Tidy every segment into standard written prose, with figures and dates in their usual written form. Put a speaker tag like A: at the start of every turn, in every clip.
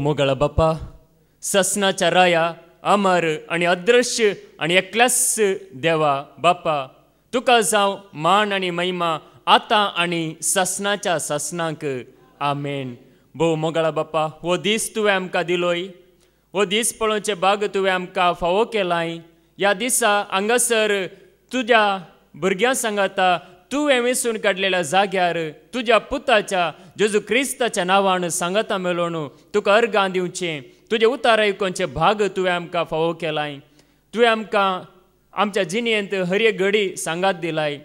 A: मोगळा बाप्पा, ससनाच्या राया, अमर आणि अदृश्य आणि एकल्यास देवा बाप्पा, तुका जाव मान आणि महिमा आता आणि ससनाच्या ससनाक. आमेन. भोव मोगळा बाप्पा, हो दीस तुवें आमकां दिलोय, हो दीस पळोवचे बाग तुवें आमकां फावो केलाय. ह्या दिसा हांगासर तुज्या भुरग्यां सांगाता तुवें वेंचून काडलेल्या जाग्यार तुज्या पुताच्या जेजू क्रिस्ताच्या नांवान सांगाता मेळोवन तुका अर्गां दिवचें, तुजें उतार आयकोवचें भाग तुवें आमकां फावो केलाय. तुवें आमकां आमच्या जिणेंत हर एक घडी सांगात दिलाय.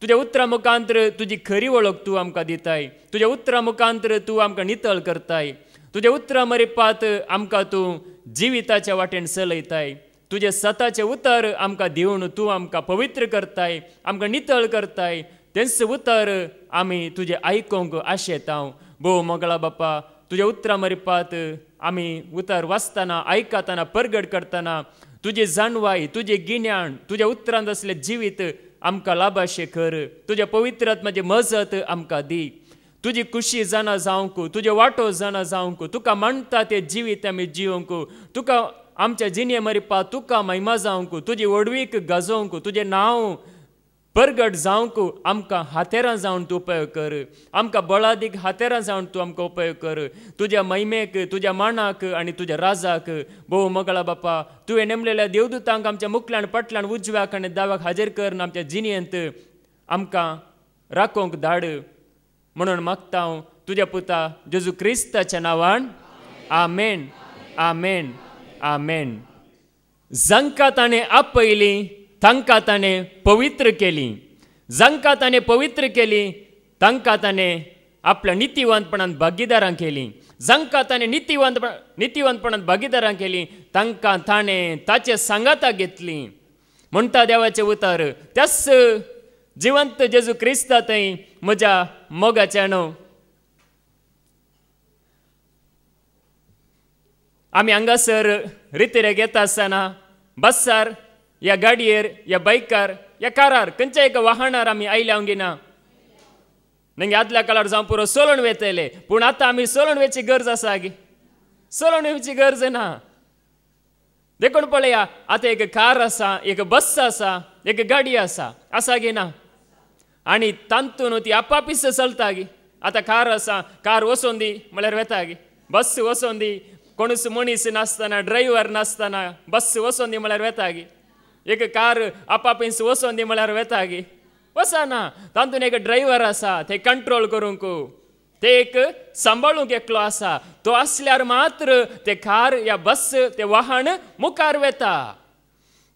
A: तुज्या उतरा मुखांतर तुजी खरी वळख तूं आमकां दिताय. तुज्या उतरा मुखांतर तूं आमकां नितळ करताय. तुज्या उतरा मरेपात आमकां तूं जिविताच्या वाटेन चलयताय. तुजे सताचे उतर आमकां दिवन तूं आमकां पवित्र करताय, आमकां नितळ करताय. तेंच उतर आमी तुजें आयकोंक आशेता. भोव मोगळा बाप्पा, तुज्या उतरा मरेपात आमी उतर वाचतना आयकतना परगट करतना तुजी जाणवाय, तुजें गिन्यान, तुज्या उतरांत असलें जिवीत आमकां लाभाशें कर. तुज्या पवित्र आत्म्याची मजत आमकां दी. तुजी खुशी जाणा जावंक, तुजे वाटो जाणा जावंक, तुका मानता तें जिवीत आमी जिवंक, तुका आमच्या जिणे मरिपा तुका महिमा जावंक, तुजी वडवीक गाजोवंक, तुजें नांव परगट जावंक आमकां हातेरां जावन तूं उपयोग कर. आमकां बळादीक हातेरां जावन तूं आमकां उपयोग कर. तुज्या महिमेक, तुज्या मानाक आनी तुज्या राजाक. भोव मोगळा बाप्पा, तुवें नेमलेल्या देवदूतांक आमच्या मुखल्यान पटल्यान उजव्याक आनी दाव्याक हाजीर कर. आमच्या जिणेंत आमकां राखोवंक धाड म्हणून मागता हांव तुज्या पुता जेजू क्रिस्ताच्या नांवान. आमेन, आमेन, आमेन. जांकां ताणें आपयलीं तांकां ताणें पवित्र केलीं. जांकां ताणें पवित्र केलीं तांकां ताणें आपल्या नितीवंतपणान भागीदारां केलीं. जांकां ताणें नितीवंतपणान भागीदारां केलीं तांकां ताणें ताचे सांगाता घेतलीं. म्हणटा देवाचें उतर. त्याच जिवंत जेजू क्रिस्ता थंय म्हज्या मोगाचें आमी हांगासर रितीरेक येता आसतना बसार या गाडयेर या बायकार या कारार खंयच्या एका वाहनार आमी आयल्या घेना. नंगे आदल्या काळार जावं पुरो सोलून वेतले, पूण आतां आमी सोलून वेची गरज आसा गे, सोलून वेची गरज ना. देखून पळया, आतां एक कार आसा, एक बस आसा, एक गाडी आसा गे ना. आनी तांतून ती आपापीस चलता गे. आतां कार आसा, कार वचोन दी म्हळ्यार वेता गे. बस वचोन दी, कोणूच मनीस नासतना, ड्रायव्हर नासतना बस वचोन दी म्हळ्यार वेता गे. एक कार आपापीस वचोन दी म्हळ्यार वेता गे, वचना. तांतून एक ड्रायव्हर आसा, ते कंट्रोल करूंक, ते एक सांबाळूंक एकलो आसा. तो आसल्यार मात्र ते कार या बस ते वाहन मुखार वेता.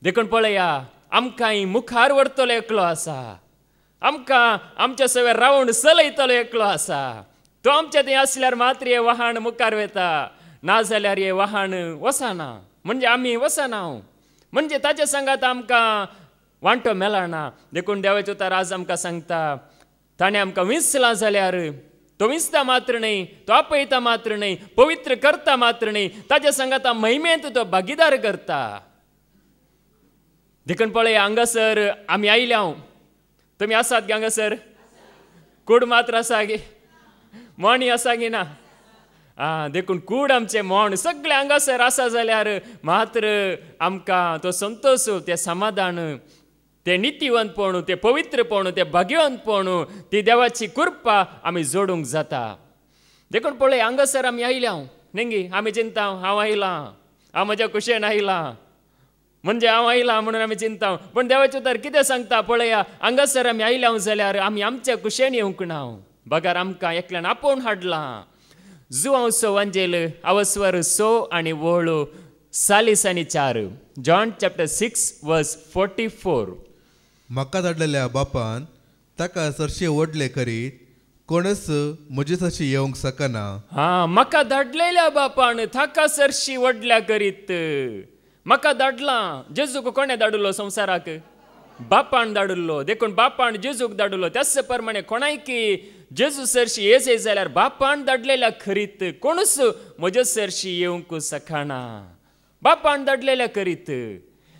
A: देखून पळया, आमकांय मुखार व्हरतलो एकलो आसा. आमकां आमच्या सवेर रावून चलयतलो एकलो आसा. तो आमच्या थंय आसल्यार मात्र हे वाहन मुखार वेता, नाजाल्यार हे वाहन वचना. म्हणजे आमी वचना. म्हणजे ताचे सांगात आमकां वांटो मेळना. देखून देवाचो उतार आज आमकां सांगता, ताणें आमकां विंचला जाल्यार तो विंचता मात्र न्हय, तो आपयता मात्र न्हय, पवित्र करता मात्र न्हय, ताचे सांगात महिमेंत तो भागीदार करता. देखून पळया, हांगासर आमी आयल्या. तुमी आसात गे हांगासर? कूड मात्र आसा गे, मोणी आसा गे ना? देखून कूड आमचे मोण सगळे हांगासर आसा जाल्यार मात्र आमकां तो संतोष, तें समाधान, तें नितीवंतपण, तें पवित्रपण, तें भाग्यवंतपण, ती देवाची कृपा आमी जोडूंक जाता. देखून पळय, हांगासर आमी आयल्या. नेंगी आमी चिंता हांव आयलां, हांव म्हज्या कुशेन आयलां, म्हणजे हांव आयलां म्हणून आमी चिंता. पण देवाचें उतर कितें सांगता पळया, हांगासर आमी आयल्या जाल्यार आमी आमच्या कुशेन येवंक ना, बगार आमकां एकल्यान आपोवन हाडलां. जुआंवचो वांजेल आवस्वर 6 आनी वळू 40 आनी 4. जॉन चॅप्टर 6 वर्स 44.
B: म्हाका धाडलेल्या बापान ताका चडशे व्हडले करीत कोणच म्हजे तशी येवंक शकना.
A: म्हाका धाडलेल्या बापान ताका चडशी व्हडल्या करीत. म्हाका धाडलां. जेजूक कोणें धाडलो संवसाराक? बापान धाडलो. देखून बापान जेजूक धाडलो. त्याच प्रमाणे कोणायकी जेजू सरशी येयचे जाल्यार बापान धाडलेल्या खरीत कोणूच म्हजे सरशी येवंक शकना. बापान धाडलेल्या करीत.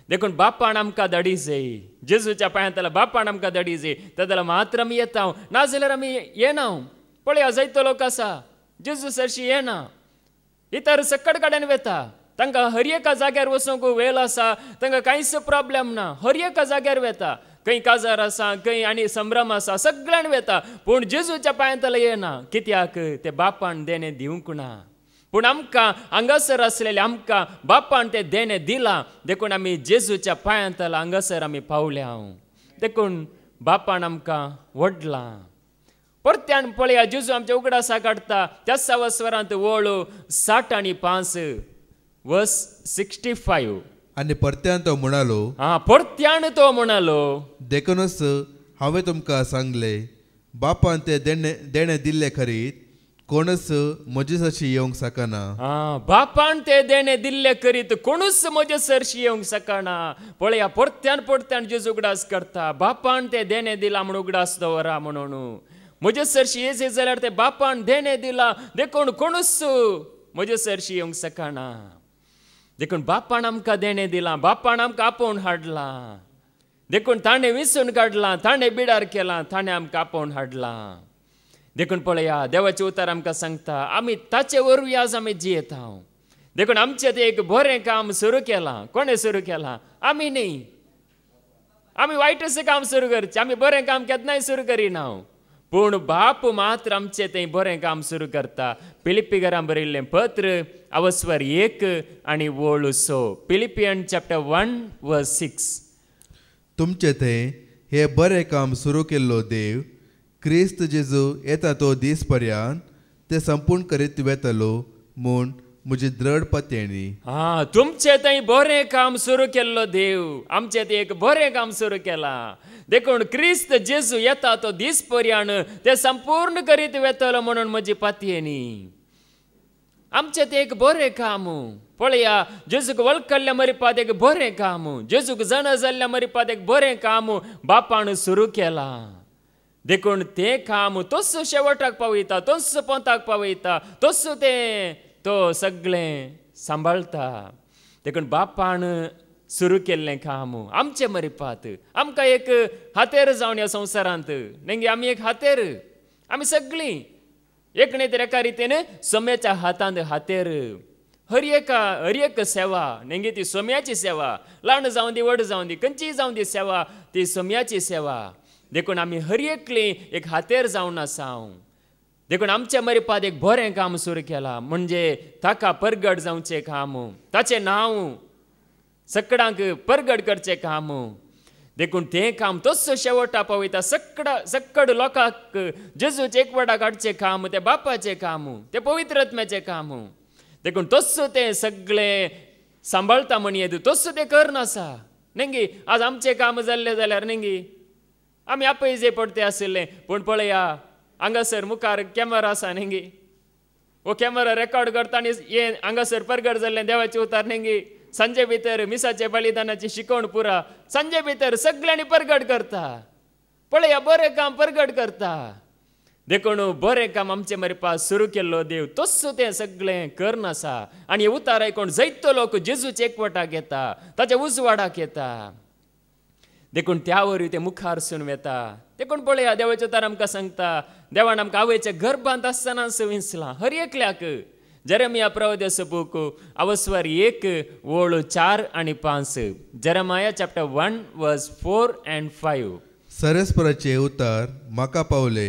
A: देखून बापान आमकां धाडिजे, जेजूच्या पांयांतल्या बापान आमकां धाडिजे, ताका मात्र आमी येता, नाजाल्यार आमी येना. पळया, जायतो लोक आसा जेजू सरशी येना. इतर सकट कडेन वेता तांकां हर एका जाग्यार वचूंक वेळ आसा तांकां कांयच प्रॉब्लेम ना हर एका जाग्यार वेता खंय काजार आसा खंय आनी संभ्रम आसा सगळ्यान वेता पूण जेजूच्या पांयांतले येना कित्याक ते बापान देणें दिवंक ना पूण आमकां हांगासर आसलेले आमकां बापान तें देणें दिलां देखून आमी जेजूच्या पांयांतला हांगासर आमी पावल्या देखून बापान आमकां व्हडलां परत्यान पळया जेजू आमच्या उगडासा काडटा त्याच वस्वरांत वळू 60 आनी 5 वर्स 65
B: आनी परत्यान तो म्हणालो
A: परत्यान तो म्हणालो
B: देखूनच हांवें तुमकां सांगले बापान ते देणें दिल्ले खरीत कोणच म्हजे सरशी येवंक शकना
A: बापान ते देणें दिल्ले करीत कोणूच म्हजे सरशी येवंक शकना पळया परत्यान जेजू उगडास करता बापान ते देणें दिला म्हणून उगडास दवरा म्हणून म्हजे सरशी येयचे जाल्यार ते बापान देणें दिला देखून कोणूच म्हजे सरशी येवंक शकना देखून बापान आमकां देणें दिलां बापान आमकां आपोवन हाडलां देखून ताणें विंचून काडलां ताणें बिडार केलां ताणें आमकां आपोवन हाडलां देखून पळया देवाचें उतर आमकां सांगता आमी ताचे वरवीं आज आमी जियेता देखून आमचें तें एक बरें काम सुरू केलां कोणें सुरू केलां आमी न्ही आमी वायटच काम सुरू करचें आमी बरें काम केन्नाय सुरू करिना पूण बाप मात्र आमचें तें बरें काम सुरू करता फिलिप्पिकारांक बरयल्लें पत्र अवस्वर 1 आनी वळू 6 फिलिपियन चॅप्टर 1 वर्स 6
B: तुमचें तें हे बरें काम सुरू केल्लो देव क्रिस्त जेजू येता तो दीस पर्यंत ते संपूर्ण करीत वेतलो म्हूण म्हजी दृढ पत्तेणी
A: तुमचें तें बरें काम सुरू केल्लो देव आमचें तें एक बरें काम सुरू केलां देखून क्रिस्त जेजू येता तो दीस पर्यंत ते संपूर्ण करीत वेतलो म्हणून म्हजी पत्तेणी आमचें तें एक बरें काम पळया जेजूक वळखल्या मरिपात एक बरें काम जेजूक जाण जाल्ल्या मरिपात एक बरें काम बापान सुरू केलां देखून तें काम तोच शेवटाक पावयता तोच पोंताक पावयता तोच तें तो सगळें सांबाळता देखून बापान सुरू केल्लें काम आमचे मरिपात आमकां एक हातेर जावन ह्या संवसारांत नेंगे आमी एक हातेर आमी सगळीं एक न्ही तर एका रितीन सोम्याच्या हातांत हातेर हर एक सेवा नेंगे ती सोम्याची सेवा ल्हान जावं दी व्हड जावं दी खंयचीय जावं दी सेवा ती सोम्याची सेवा देखून आमी हर एकली एक हातेर जावन आसा देखून आमच्या मरिपात एक बरें काम सुरू केलां म्हणजे ताका परगट जावचें काम ताचें नांव सकडांक परगट करचें काम देखून तें काम तोच शेवटा पावयता सक्कड लोकांक जेजूचे एकवटाक हाडचें काम तें बापाचें काम तें पवित्र आत्म्याचें काम देखून तोच तें सगळें सांबाळटा म्हण येद तोच तें करनासा नेंगी आज आमचें काम जाल्लें जाल्यार नेंगी आमी आपयजे पडटे आशिल्ले पूण पळया हांगासर मुखार कॅमेरा आसा नेंगी वो कॅमेरा रेकॉर्ड करता आनी हें हांगासर परगट जाल्लें देवाचें उतार नेंगी सांजे भितर मिसाचे बलिदानाची शिकवण पुरा सांजे भितर सगळ्यांनी परगट करता पळया बरें काम परगट करता देखून बरें काम आमचे मरिपा सुरू केल्लो देव तोच तें सगळें करनासा आनी हे उतार आयकून जायतो लोक जेजूचे एकवटाक येता ताच्या उजवाडाक येता देखून त्या वरवीं ते मुखार सून वेता देखून पळया देवाचें उतार आमकां सांगता देवान आमकां आवयच्या गर्भांत आसतनाच विंचलां हर एकल्याक जेरेमिया प्रवादीचो बूक अवस्वर 1 वळू 4 आनी 5 जेरेमिया चॅप्टर 1 वर्स 4 and 5
B: सर्वेस्पराचे उतार म्हाका पावले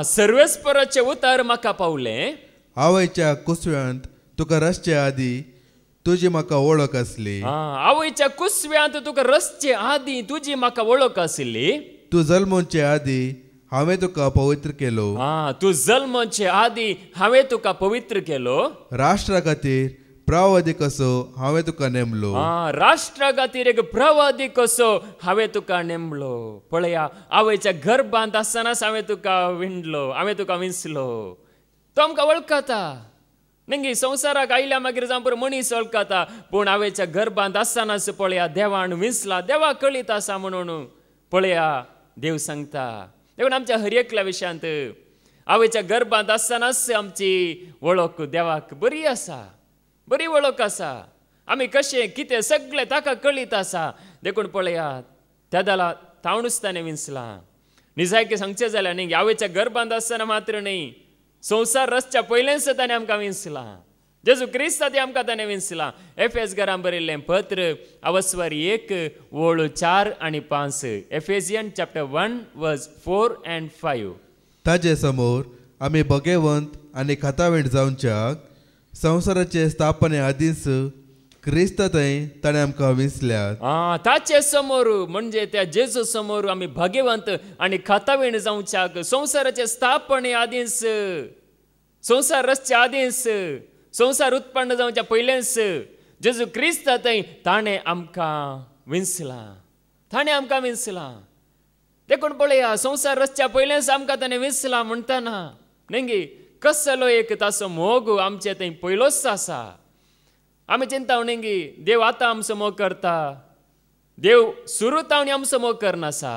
A: सर्वेस्पराचे उतार म्हाका पावले
B: आवयच्या कुसव्यांत तुका रसचे आदी तुजी म्हाका वळख आसली
A: आवयच्या कुसव्यांत तुका रसचे आदी तुजी म्हाका वळख आसली
B: तूं जल्मोवचे आदी हांवें तुका पवित्र केलो
A: तूं जल्मोवचे आदी हांवें तुका पवित्र केलो
B: राष्ट्रा खातीर प्रवादी कसो हांवें तुका नेमलो
A: राष्ट्रा खातीर एक प्रवादी कसो हांवें तुका नेमलो पळया आवयच्या गर्भांत आसतनाच हांवें तुका विणलो हांवें तुका विंचलो तो आमकां वळखता नेंगी संवसाराक आयल्या मागीर जावं पुरो मनीस वळखता पूण आवयच्या गर्भांत आसतनाच पळया देवान विंचला देवा कळीत आसा म्हणून पळया देव सांगता देखून आमच्या हर एकल्या विशयांत आवयच्या गर्भांत आसतनाच आमची वळख देवाक बरी आसा बरी वळख आसा आमी कशें कितें सगळें ताका कळीत आसा देखून पळया त्या दाला तावणूच ताणें विंचलां निजायके सांगचें जाल्यार न्ही आवयच्या गर्भांत आसतना मात्र न्ही संवसार रचच्या पयलेंच ताणें आमकां विंचलां जेजू क्रिस्ता ते आमकां ताणें विंचला. एफेसकारांक बरयल्लें पत्र अवस्वर 1 ओळ 4 आनी 5. एफेसियन चॅप्टर 1 वर्स 4 and 5.
B: ताजे समोर आमी भगेवंत आनी खातावेण जावच्याक संवसाराचे स्थापने आदींच क्रिस्त थंय ताणें आमकां विंचल्यात.
A: ताचे समोर म्हणजे त्या जेजू समोर आमी भाग्यवंत आनी खातावेण जावच्याक संवसाराचे स्थापने आदींच, संवसार रचच्या आदींच, संवसार उत्पन्न जावच्या पयलेंच जेजू क्रिस्त थंय ताणें आमकां विंचला. ताणें आमकां विंचला. देखून पळया, संवसार रचच्या पयलेंच आमकां ताणें विंचला म्हणटाना न्ही कसलो एक ताचो मोग आमचे थंय पयलोच आसा. आमी चिंता न्ही देव आतां आमचो मोग करता. देव सुरूतावणी आमचो मोग करनासा.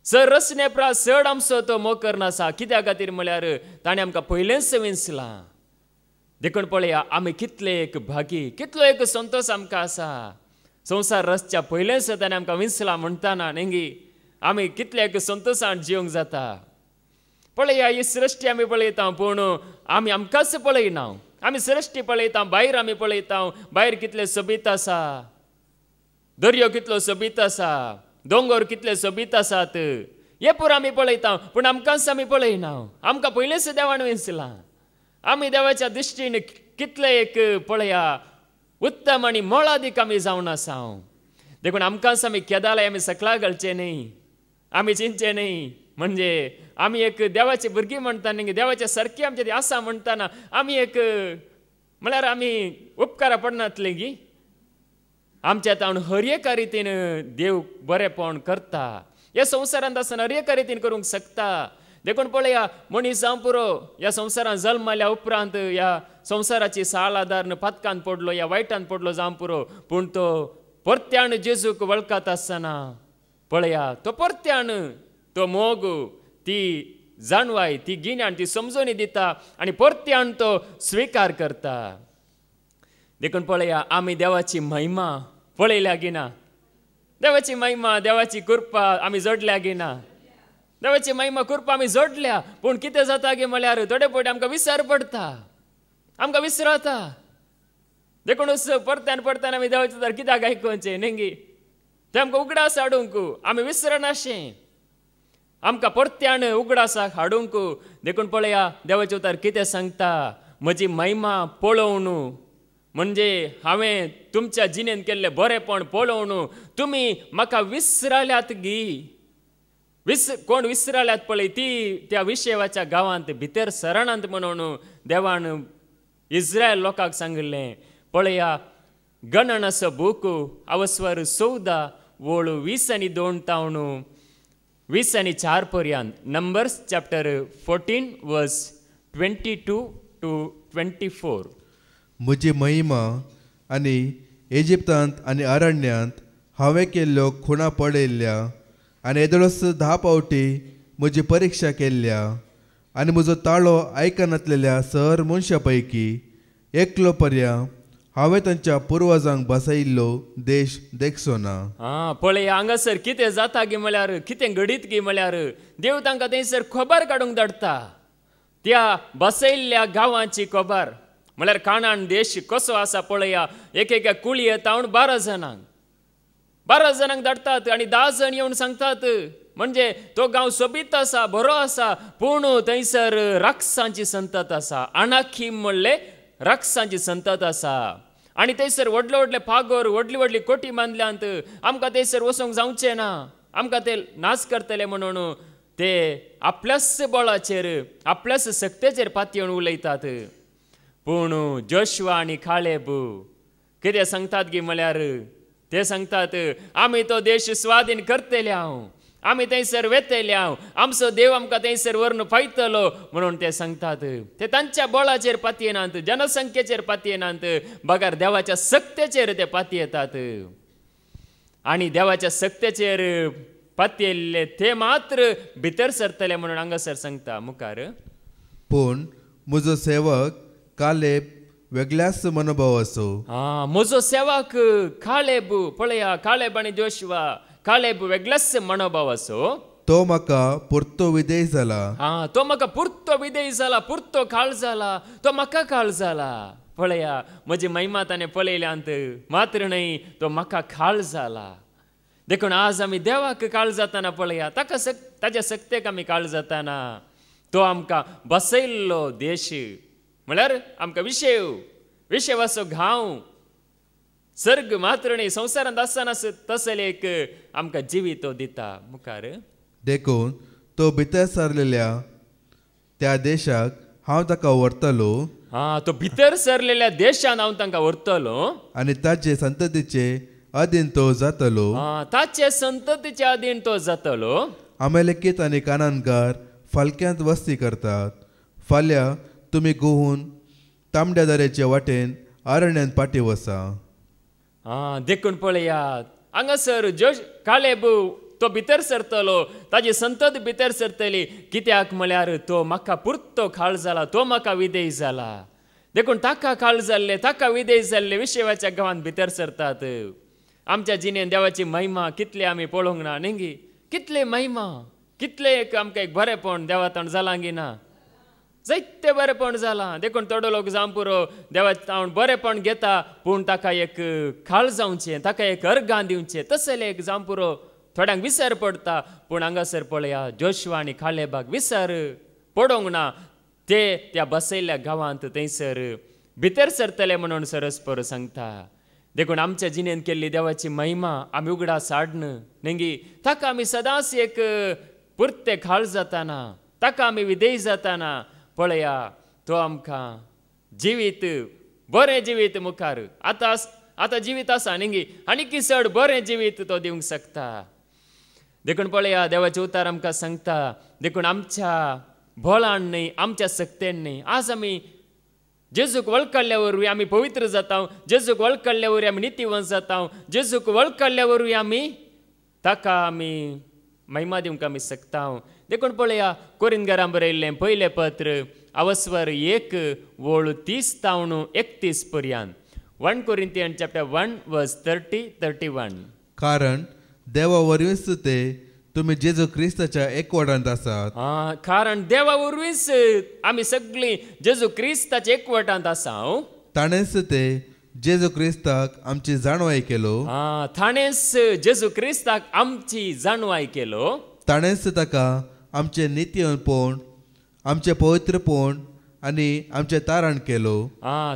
A: सर रचने प्रा चड आमचो तो मोग करनासा. कित्या खातीर म्हळ्यार ताणें आमकां पयलेंच विंचला. देखून पळया, आमी कितले एक भागी, कितलो एक संतोश आमकां आसा. संवसार रचच्या पयलेंच ताणें आमकां विंचला म्हणटाना न्ही आमी कितले एक संतोशान जिवंक जाता. पळया, ही सृश्टी आमी पळयता पूण आमी आमकांच पळयना. आमी सृश्टी पळयता, भायर आमी पळयता, भायर कितले सोबीत आसा, दर्यो कितलो सोबीत आसा, दोंगर कितले सोबीत आसात, हे पूर आमी पळयता पूण आमकांच आमी पळयना. आमकां पयलेंच देवान विंचला. आमी देवाच्या दृश्टीन कितले एक पळया उत्तम आनी मोलादीक आमी जावन आसा. देखून आमकांच आमी केदाले आमी सकला घालचे न्ही, आमी चिंतचे न्ही. म्हणजे आमी एक देवाची भुरगीं म्हणटा न्ही, देवाच्या सारकी आमचे ती आसा म्हणटाना आमी एक म्हळ्यार आमी उपकारा पडनातले गी. आमच्या तावन हर एका रितीन देव बरेपण करता. ह्या संवसारांत आसतना हर एका रितीन करूंक शकता. देखून पळया, मनीस जावं पुरो ह्या संवसारांत जल्मल्या उपरांत ह्या संवसाराची साळ आदारन पातकान पडलो, ह्या वायटान पडलो जावं पुरो, पूण तो परत्यान जेजूक वळखत आसतना पळया तो परत्यान तो मोग, ती जाणवाय, ती गिन्यान, ती समजोनी दिता आनी परत्यान तो स्विकार करता. देखून पळया, आमी देवाची महिमा पळयल्या गिना. देवाची महिमा, देवाची कृपा आमी जोडल्या गिना. देवाची महिमा कृपा आमी जोडल्या पूण कितें जाता गे म्हळ्यार थोडे पयट आमकां विसर पडटा, आमकां विसरता. देखूनच परत्यान परत्यान आमी देवाचें तर कित्याक आयकुचें न्ही तें आमकां उगडास हाडूंक आमी विसरनाशें. आमकां परत्यान उगडासाक हाडूंक. देखून पळया, देवाचें उतार कितें सांगता, म्हजी महिमा पळोवन म्हणजे हांवें तुमच्या जिणेंत केल्लें बरेपण पळोवन तुमी म्हाका विसराल्यात गी. कोण विसराल्यात पळय ती त्या विशेवाच्या गांवांत भितर सरणांत म्हणून देवान इस्रायल लोकांक सांगिल्लें. पळया, गणनाचो बूक अवस्वर 14 ओळ 20 आनी 2 तावन 20 आनी 4 पर्यंत. नंबर्स चॅप्टर 14 वर्स 22 to 24.
B: म्हजी महिमा आनी इजिप्तांत आनी अरण्यांत हांवें केल्ल्यो खुणा पळयल्ल्या आनी येदोळस 10 पावटी म्हजी परिक्षा केल्ल्या आनी म्हजो ताळो आयकनातलेल्या सर मनशां पैकी एकलो पर्या हांवें तांच्या पुर्वजांक बसयिल्लो देश देखचो ना.
A: पळय, हांगासर कितें जाता गे म्हळ्यार, कितें घडीत गे म्हळ्यार देव तांकां थंयसर खबर काडूंक धाडटा. त्या बसयल्ल्या गांवांची खबर म्हळ्यार कानान देश कसो आसा पळया. एकेका कुळी येता 12 जाणांक धाडटात आनी 10 जण येवन सांगतात. म्हणजे तो गांव सोबीत आसा, बरो आसा, पूण थंयसर राक्षसांची संतत आसा. अनाखीम म्हणले राक्षसांची संतत आसा. आनी थंयसर व्हडले व्हडले फागोर, व्हडली व्हडली कोटी बांदल्यांत. आमकां थंयसर वचूंक जावचें ना, आमकां ते नाश करतले म्हणून ते आपल्याच बळाचेर, आपल्याच सक्तेचेर पातयेवन उलयतात. पूण जोशुआ आनी कालेब कितें सांगतात गे म्हळ्यार ते सांगतात, आमी तो देश स्वाधीन करतले, आमी थंयसर वेतले, आमचो देव आमकां थंयसर व्हरून पायतलो म्हणून ते सांगतात. ते तांच्या बळाचेर पातयेनात, जनसंख्येचेर पातयेनात, बगार देवाच्या सक्तेचेर ते पातयेतात. आनी देवाच्या सक्तेचेर पातयेल्ले ते मात्र भितर सरतले म्हणून हांगासर सांगता मुखार.
B: पूण म्हजो सेवक कालेब वेगळ्याच मनोभाव असो.
A: म्हजो सेवक कालेब, पळया, कालेब आनी जोशुआ, कालेब वेगळाच मनोभाव असो.
B: तो म्हाका पुरतो विधेय जाला.
A: तो म्हाका पुरतो विधेय जाला, पुरतो काळ जाला, तो म्हाका काळ जाला. पळया म्हजी महिमा ताणें पळयल्यांत मात्र न्हय तो म्हाका खाळ जाला. देखून आज आमी देवाक काळ जाताना पळया ताच्या सक्तेक आमी काळ जाताना तो आमकां बसयल्लो देश म्हळ्यार आमकां विशेवाचो गांव सर्ग मात्र न्ही संवसारांत आसतना तसले एक आमकां जिवीत तो दिता. मुखार
B: देखून तो भितर सरलेल्या त्या देशाक हांव ताका व्हरतलो.
A: तो भितर सरलेल्या देशान हांव तांकां व्हरतलो
B: आनी ताचे संततीचे अधीन तो जातलो.
A: ताचे संततीचे अधीन तो जातलो.
B: अमेरिकेत आनी कानानकार फालक्यांत वस्ती करतात. फाल्यां तुमी घुंवून तांबड्या दर्याचे वाटेन अरण्यांत पाटी वसा.
A: देखून पळयात हांगासर कालेब तो भितर सरतलो ताजी संतत भितर सरतली. कित्याक म्हळ्यार तो म्हाका पुरतो खाळ जाला, तो म्हाका विधेय जाला. देखून ताका खाळ जाल्ले ताका विधेय जाल्ले विशेवाच्या गांवांत भितर सरतात. आमच्या जिणेन देवाची महिमा कितले आमी पळोवंक ना न्ही. कितले महिमा कितले आमकां एक बरेपण देवातान जालां गी ना. जायते बरेपण जालां. देखून थोडो लोक जावं पुरो देवातान बरेपण घेता पूण ताका एक खाळ जावचें, ताका एक अर्गां दिवचें तसले एक जावं पुरो थोड्यांक विसर पडटा. पूण हांगासर पळया जोशुआ आनी कालेबाक विसर पडोंक ना. ते त्या बसयल्ल्या गांवांत थंयसर भितर सरतले म्हणून सरस्पर सांगता. देखून आमच्या जिणेन केल्ली देवाची महिमा आमी उगडास हाडन न्ही. ताका आमी सदांच एक पुरते खाळ जाताना ताका आमी विधेय जाताना पळया तो आमकां जिवीत बरें जिवीत मुखार आतां जिवीत आसा न्ही आनीक चड बरें जिवीत तो दिवंक शकता. देखून पळया देवाचे उतार आमकां सांगता. देखून आमच्या बोलान न्ही आमच्या सक्तेन न्ही आज आमी जेजूक वळखल्या वरवीं आमी पवित्र जाता. जेजूक वळखल्या वरवीं आमी नितीवंत जाता. जेजूक वळखल्या वरवीं आमी ताका आमी महिमा दिवंक आमी शकता. देखून पळया कोरिंथकारांक बरयल्लें पयलें पत्र अवस्वर 1:30-31 पर्यंत. 1 Corinthians chapter 1 verse 30-31.
B: कारण देवा वरवींच ते तुमी जेजू क्रिस्ताच्या एकवटांत आसात.
A: कारण देवा वरवींच आमी सगळीं जेजू क्रिस्ताच्या एकवटांत आसा.
B: ताणेंच ते जेजू क्रिस्ताक आमची जाणवाय केलो.
A: ताणेंच जेजू क्रिस्ताक आमची जाणवाय केलो.
B: ताणेंच ताका आमचे नित्यपण, आमचे पवित्रपण आनी आमचे तारण केलो.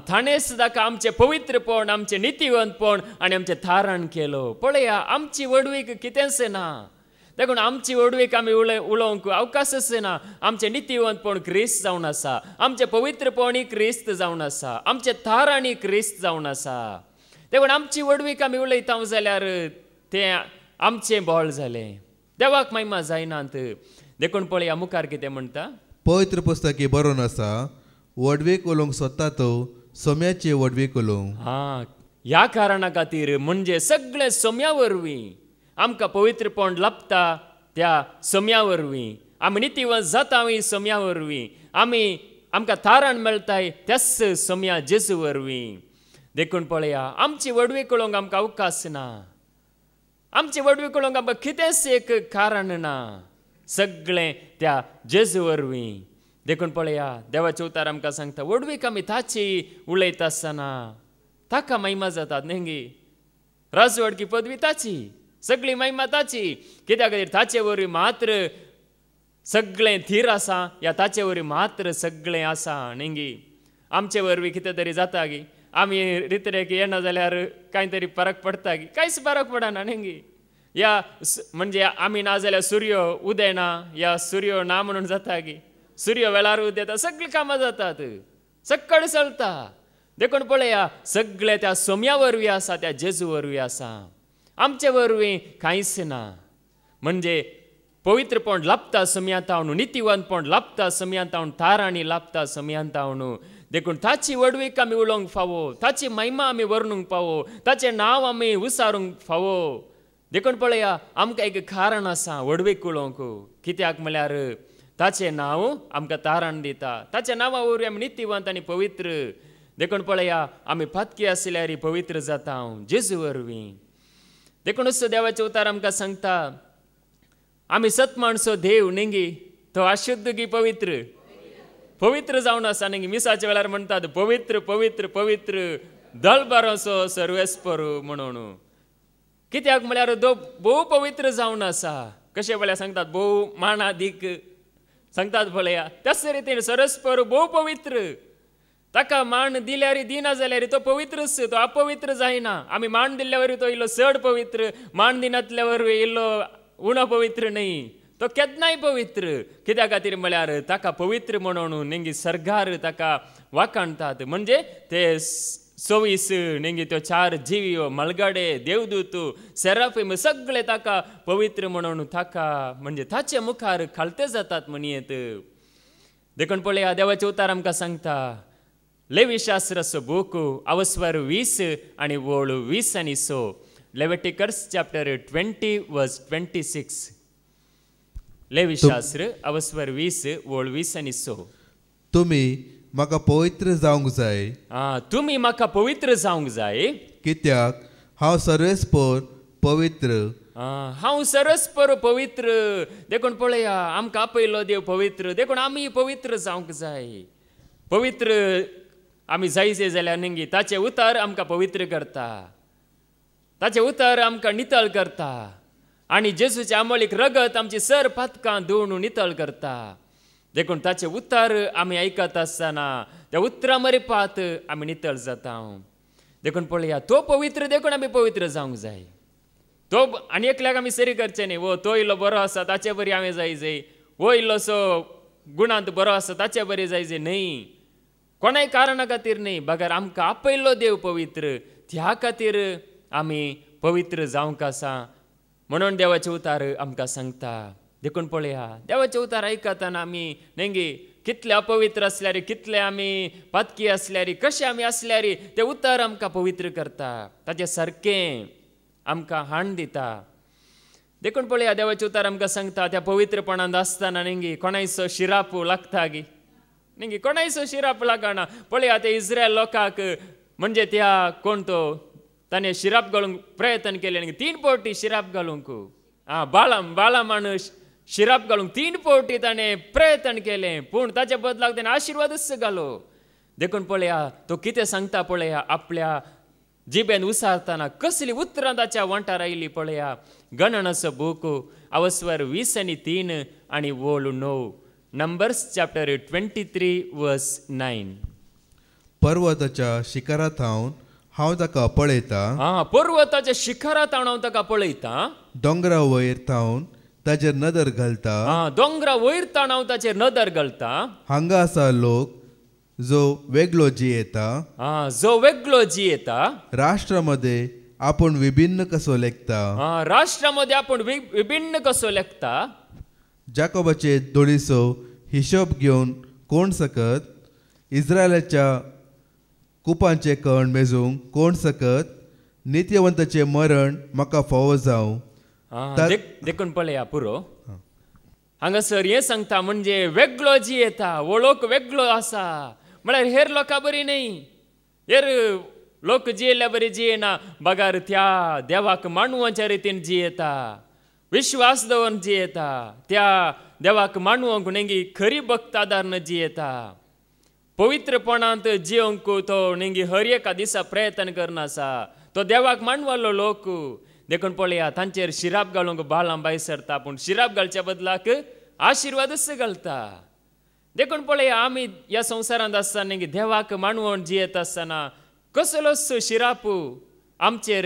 A: ताणेंच ताका आमचे पवित्रपण, आमचे नितीवंतपण आनी आमचे थारण केलो. पळया आमची वडवीक कितेंच ना. देखून आमची वडवीक आमी उलोवंक अवकाशच ना. आमचे नितीवंतपण क्रिस्त जावन आसा, आमचे पवित्रपणय क्रिस्त जावन आसा, आमचे थारणय क्रिस्त जावन आसा. देखून आमची वडवीक आमी उलयता जाल्यार तें आमचें बोळ जालें. देवाक महिमा जायनात. देखून पळया मुखार कितें म्हणटा.
B: पवित्र पुस्तकी बरोवन आसा, वडवीक उलोवंक सोदता तो सोम्याची वडवीक उलोवंक.
A: ह्या कारणा खातीर म्हणजे सगळे सोम्या वरवीं आमकां पवित्रपण लाभता. त्या सोम्या वरवीं आमी नितीवंत जाताय सोम्या वरवीं, आमकां थारण मेळटाय त्याच सोम्या जेजू वरवीं. देखून पळया आमची वडवीक उलोवंक आमकां अवकाश ना. आमची वडवीक उलोवंक आमकां कितेंच एक कारण ना. सगळें त्या जेजू वरवीं. देखून पळया देवाचे उतार आमकां सांगता वडवीक आमी ताची उलयता आसतना ताका महिमा जातात न्ही. राजवडकी पदवी ताची, सगळी महिमा ताची. कित्याक खातीर ताचे वरवीं मात्र सगळें थीर आसा, या ताचे वरवीं मात्र सगळें आसा न्ही. आमचे वरवीं कितें तरी जाता गी, आमी रितरेक येना जाल्यार कांय तरी फरक पडटा गी, कांयच फरक पडना न्ही. या म्हणजे आमी ना जाल्यार सूर्य उदेना, या सूर्य ना म्हणून जाता गी. सूर्य वेळार उदेता, सगळीं कामां जातात, सक्कड चलता. देखून पळया सगळे त्या सोम्या वरवीं आसा, त्या जेजू वरवीं आसा. आमचे वरवीं कांयच ना. म्हणजे पवित्रपण लाभता सोम्यांत हांव, नितीवंतपण लाभता सोम्यांत हांव, थाराणी लाभता सोम्यांत हांव. देखून ताची वडवीक आमी उलोवंक फावो, ताची महिमा आमी वर्णूंक फावो, ताचें नांव आमी उसारूंक फावो. देखून पळया आमकां एक कारण आसा वडवीक उलोवंक. कित्याक म्हळ्यार ताचें नांव आमकां तारण दिता. ताच्या नांवा वरवीं आमी नितीवंत आनी पवित्र. देखून पळया आमी फातकी आसल्यार पवित्र जाता जेजू वरवीं. देखून असो देवाचे उतार आमकां सांगता आमी सत माणसो देव न्ही, तो अशुद्ध की पवित्र. पवित्र जावन आसा न्ही मिसाच्या वेळार म्हणटात पवित्र पवित्र पवित्र दलबारोसो सर्वेस्पर म्हणून कित्याक म्हळ्यार भोव पवित्र जावन आसा कशे म्हळ्यार सांगतात भोव मानादीक सांगतात पळया त्याच रितीन सर्वेस्पर भोव पवित्र ताका मान दिल्यार दिना जाल्यार तो पवित्रच तो अपवित्र जायना आमी मान दिल्ल्या वरवीं तो इल्लो चड पवित्र मान दिनातल्या वरवीं इल्लो उणो पवित्र न्ही तो केन्नाय पवित्र कित्या खातीर म्हळ्यार ताका पवित्र म्हणून नेंगी सर्गार ताका वाखाणटात म्हणजे ते 26 नेंगी त्यो 4 जिवियो मलगडे देवदूत सेराफीम सगळे ताका पवित्र म्हणून ताका म्हणजे ताचे मुखार खालते जातात म्हणयेत देखून पळया देवाचे उतार आमकां सांगता लेवी शास्त्राचो बूक अवस्वर 20 आनी वोळ 20 आनी 6 लेविटिकस चॅप्टर 20 वर्स 26 लेवी शास्त्र अवस्वर 20 वोळ 20 आनी 6
B: तुमी म्हाका पवित्र जावंक जाय
A: तुमी म्हाका पवित्र जावंक जाय
B: कित्याक हांव सर्वेस्पर पवित्र
A: हांव सर्वेस्पर पवित्र देखून पळया आमकां आपयलो देव पवित्र देखून आमी पवित्र जावंक जाय पवित्र आमी जायचे जाल्यार नेंगी ताचे उतार आमकां पवित्र करता ताचे उतार आमकां नितळ करता आनी जेजूचे आमोलीक रगत आमची सर पातकां धुवन नितळ करता देखून ताचे उतार आमी आयकत आसतना त्या उतरां मरेपात आमी नितळ जाता देखून पळया तो पवित्र देखून आमी पवित्र जावंक जाय तो आनी एकल्याक आमी सरी करचे न्ही वो तो इल्लो बरो आसा ताचे बरी हांवें जाय वो इल्लोसो गुणांत बरो आसा ताचे बरी जाय न्ही कोणाय कारणा खातीर न्ही बगर आमकां आपयल्लो देव पवित्र त्या खातीर आमी पवित्र जावंक आसा म्हणून देवाचे उतार आमकां सांगता देखून पळया देवाचे उतार आयकतना आमी नेंगी कितले अपवित्र आसल्यार कितले आमी पातकी आसल्यार कशे आमी आसल्यार ते उतार आमकां पवित्र करता ताचे सारकें आमकां हाण दिता देखून पळया देवाचे उतार आमकां सांगता त्या पवित्रपणांत आसतना नेंगी कोणायचो शिराप लागता गी नेंगी कोणायचो शिराप लागना पळया ते इस्रायल लोकांक म्हणजे त्या कोण तो ताणें शिराप घालूंक प्रयत्न केले 3 फावटी शिराप घालूंक बाळामान शिराप घालूंक 3 फावटी ताणें प्रयत्न केलें पूण ताच्या बदलाक ताणें आशिर्वादच घालो देखून पळया तो कितें सांगता पळया आपल्या जिबेन उसारतना कसली उतरां ताच्या वांटार आयली पळया गणनाचो बूक अवस्वर 20 आनी 3 आनी वोळ 9 नंबर्स चॅप्टर 23 वर्स 9
B: पर्वताच्या शिखरांत हांव ताका पळयता
A: पर्वताच्या शिखरांत हांव ताका पळयता
B: दोंगरा वयर थावन ताचेर नदर घालता
A: दोंगरा वयर तावन हांव ताचेर नदर घालता
B: हांगा आसा लोक जो वेगळो जियेता राष्ट्रामध्ये आपूण विभिन्न कसो लेखता
A: राष्ट्रामध्ये आपूण विभिन्न कसो लेखता
B: जाकोबाचे दोळीचो हिशोब घेवन कोण सकत इस्रायलाच्या कुपांचे कण मेजूंक कोण सकत नित्यवंताचे मरण म्हाका फावो जावं
A: देखून पळया पुरो हांगासर हें सांगता म्हणजे वेगळो जियेता वो लोक वेगळो आसा म्हळ्यार हेर लोकां बरी न्ही हेर लोक जियेल्या बरी जियेना बगार त्या देवाक मानवाच्या रितीन जियेता विश्वास दवरून जियेता त्या देवाक मानवंक नेंगी खरी भक्तादार जियेता पवित्रपणांत जियोंक तो नेंगी हर एका दिसा प्रयत्न करना आसा तो देवाक मानवालो लोक देखून पळया तांचेर शिराप घालूंक बाळां भायर सरता पूण शिराप घालच्या बदलाक आशिर्वादच घालता देखून पळया आमी ह्या संवसारांत आसतना नेंगी देवाक मानवून जियेत आसतना कसलोच शिराप आमचेर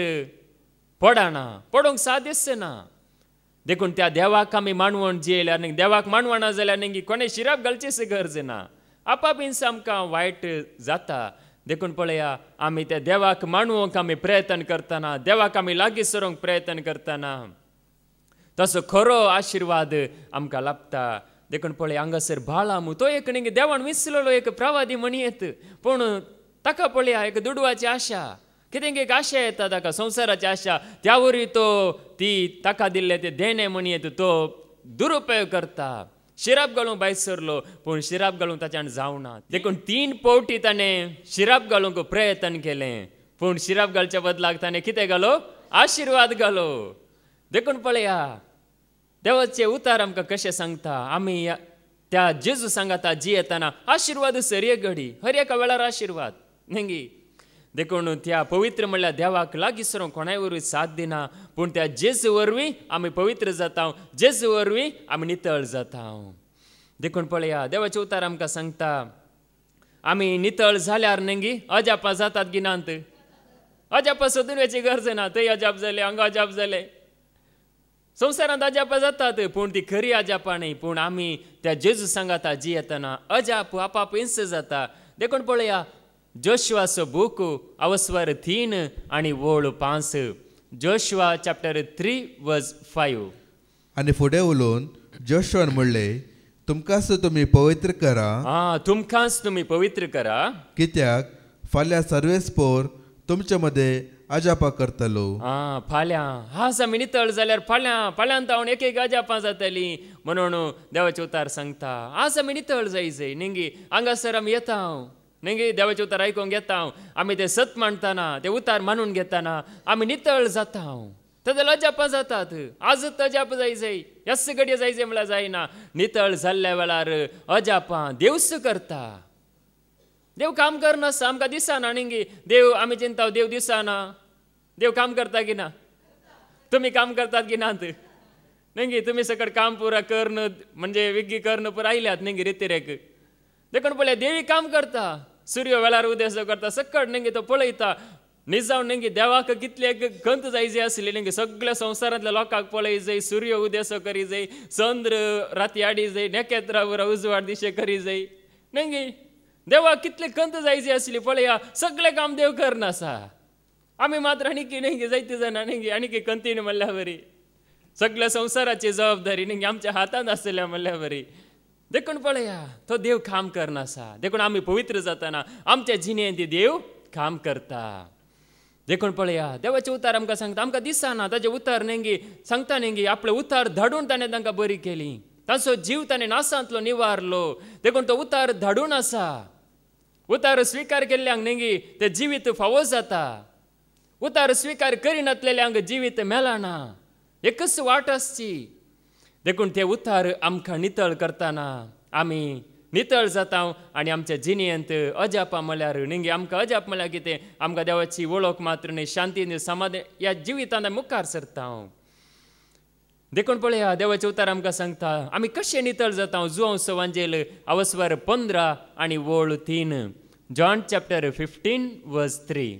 A: पडना पडोंक सादच ना देखून त्या देवाक आमी मानवून जियेल्यार नेंगी देवाक मानवना जाल्यार नेंगी कोणें शिराप घालचीच गरज ना आपापींच आमकां वायट जाता देखून पळया आमी त्या देवाक मानवूंक आमी प्रयत्न करतना देवाक आमी लागीं सरोंक प्रयत्न करतना तसो खरो आशिर्वाद आमकां लाभता देखून पळया हांगासर बाळाम तो एक नेंगी देवान विसरलो एक प्रवादी म्हणयेत पूण ताका पळया एक दुडवाची आशा कितें एक आशा येता ताका संवसाराची आशा त्या वरवीं तो ती ताका दिल्ले ते देणे म्हणयेत तो दुरुपयोग करता शिराप घालूंक भायर सरलो पूण शिराप घालूंक ताच्यान जावना देखून 3 फावटी ताणें शिराप घालूंक प्रयत्न केलें पूण शिराप घालच्या बदलाक ताणें कितें घालो आशिर्वाद घालो देखून पळया देवाचे उतार आमकां कशें सांगता आमी त्या जेजू सांगाता जी येताना आशीर्वाद सर एक घडी हर एका वेळार आशीर्वाद नेंगी देखून त्या पवित्र म्हणल्यार देवाक लागीं सरूंक कोणाय वरवीं साथ दिना पूण त्या जेजू वरवीं आमी पवित्र जाता जेजू वरवीं आमी नितळ जाता देखून पळया देवाचे उतार आमकां सांगता आमी नितळ जाल्यार नेंगी अजापां जातात गिनांत अजापां सोदून वचची गरज ना थंय अजाप जाले हांगा अजाप जाले संवसारांत अजापां जातात पूण ती खरी अजापां न्ही पूण आमी त्या जेजू सांगाता जी येताना अजाप आपाप इंस जाता देखून पळया जोशुआचो बूक अवस्वर 3 आनी वोळ 5 जोशुआ चॅप्टर 3 वर्स 5
B: आनी फुडें उलोवन जोशुआन म्हणलें तुमकांच तुमी पवित्र करा
A: तुमकांच तुमी पवित्र करा
B: कित्याक फाल्यां सर्वेस्पोर तुमचे मदें अजापां करतलो
A: फाल्यां आज आमी नितळ जाल्यार फाल्यांत हांव एक अजापां जातलीं म्हणून देवाचे उतार सांगता आज आमी नितळ जायचें नेंगी हांगासर आमी येता नेंगी देवाचे उतार आयकूंक येता आमी ते सत मांडटाना ते उतार मानून घेताना आमी नितळ जाता जाल्यार अजापां जातात आजच अजाप जायचें ह्याच घडये जायचें म्हळ्यार जायना नितळ जाल्ल्या वेळार अजापां देवच करता देव काम करनासता आमकां दिसना नेंगी देव आमी चिंता देव दिसना देव काम करता की ना तुमी काम करतात की नात नेंगी तुमी सकट काम पुरा कर्ण म्हणजे विग्गी कर्ण पुरा आयल्यात नेंगी रितीरेक देखून पळय देवी काम करता सूर्य वेळार उदय करता सकट नेंगी तो पळयता निजावन नेंगी देवाक कितले कंत जायचे आसले नेंगी सगळ्या संवसारांतल्या लोकांक पळय जाय सूर्य उदय करी जाय चंद्र राती आडी जाय नखेत्रां पुरा उजवाड दिशे करी जाय नेंगी देवाक कितले कंत जायचे आसली पळया सगळें काम देव करनासा आमी मात्र आनीक नेंगी जायते जाणा नेंगी आनीक कंतीन म्हणल्यार बरी सगळ्या संवसाराची जबाबदारी नेंगी आमच्या हातांत आसल्या म्हणल्यार बरी देखून पळया तो देव काम करनासा देखून आमी पवित्र जाताना आमच्या जिणेंत देव काम करता देखून पळया देवाचे उतार आमकां सांगता आमकां दिसना ताचे उतार नेंगी सांगता नेंगी आपले उतार धाडून ताणें तांकां बरी केली ताचो जीव ताणें नासांतलो निवारलो देखून तो उतार धाडून आसा उतार स्विकार केल्ल्यांक नेंगी ते जिवीत फावो जाता उतार स्विकार करिनासलेल्यांक जिवीत मेळना एकच वाट आसची देखून ते उतार आमकां नितळ करतना आमी नितळ जाता आनी आमच्या जिणेंत अजापां म्हळ्यार नेंगी आमकां अजाप म्हळ्यार कितें आमकां देवाची वळख मात्र न्ही शांतीन समाधान ह्या जिवितांत मुखार सरता देखून पळया देवाचे उतार आमकां सांगता आमी कशें नितळ जाता जुआंव वांजेल अवस्वर 15 आनी वोळ 3 जॉन चॅप्टर 15 वर्स 3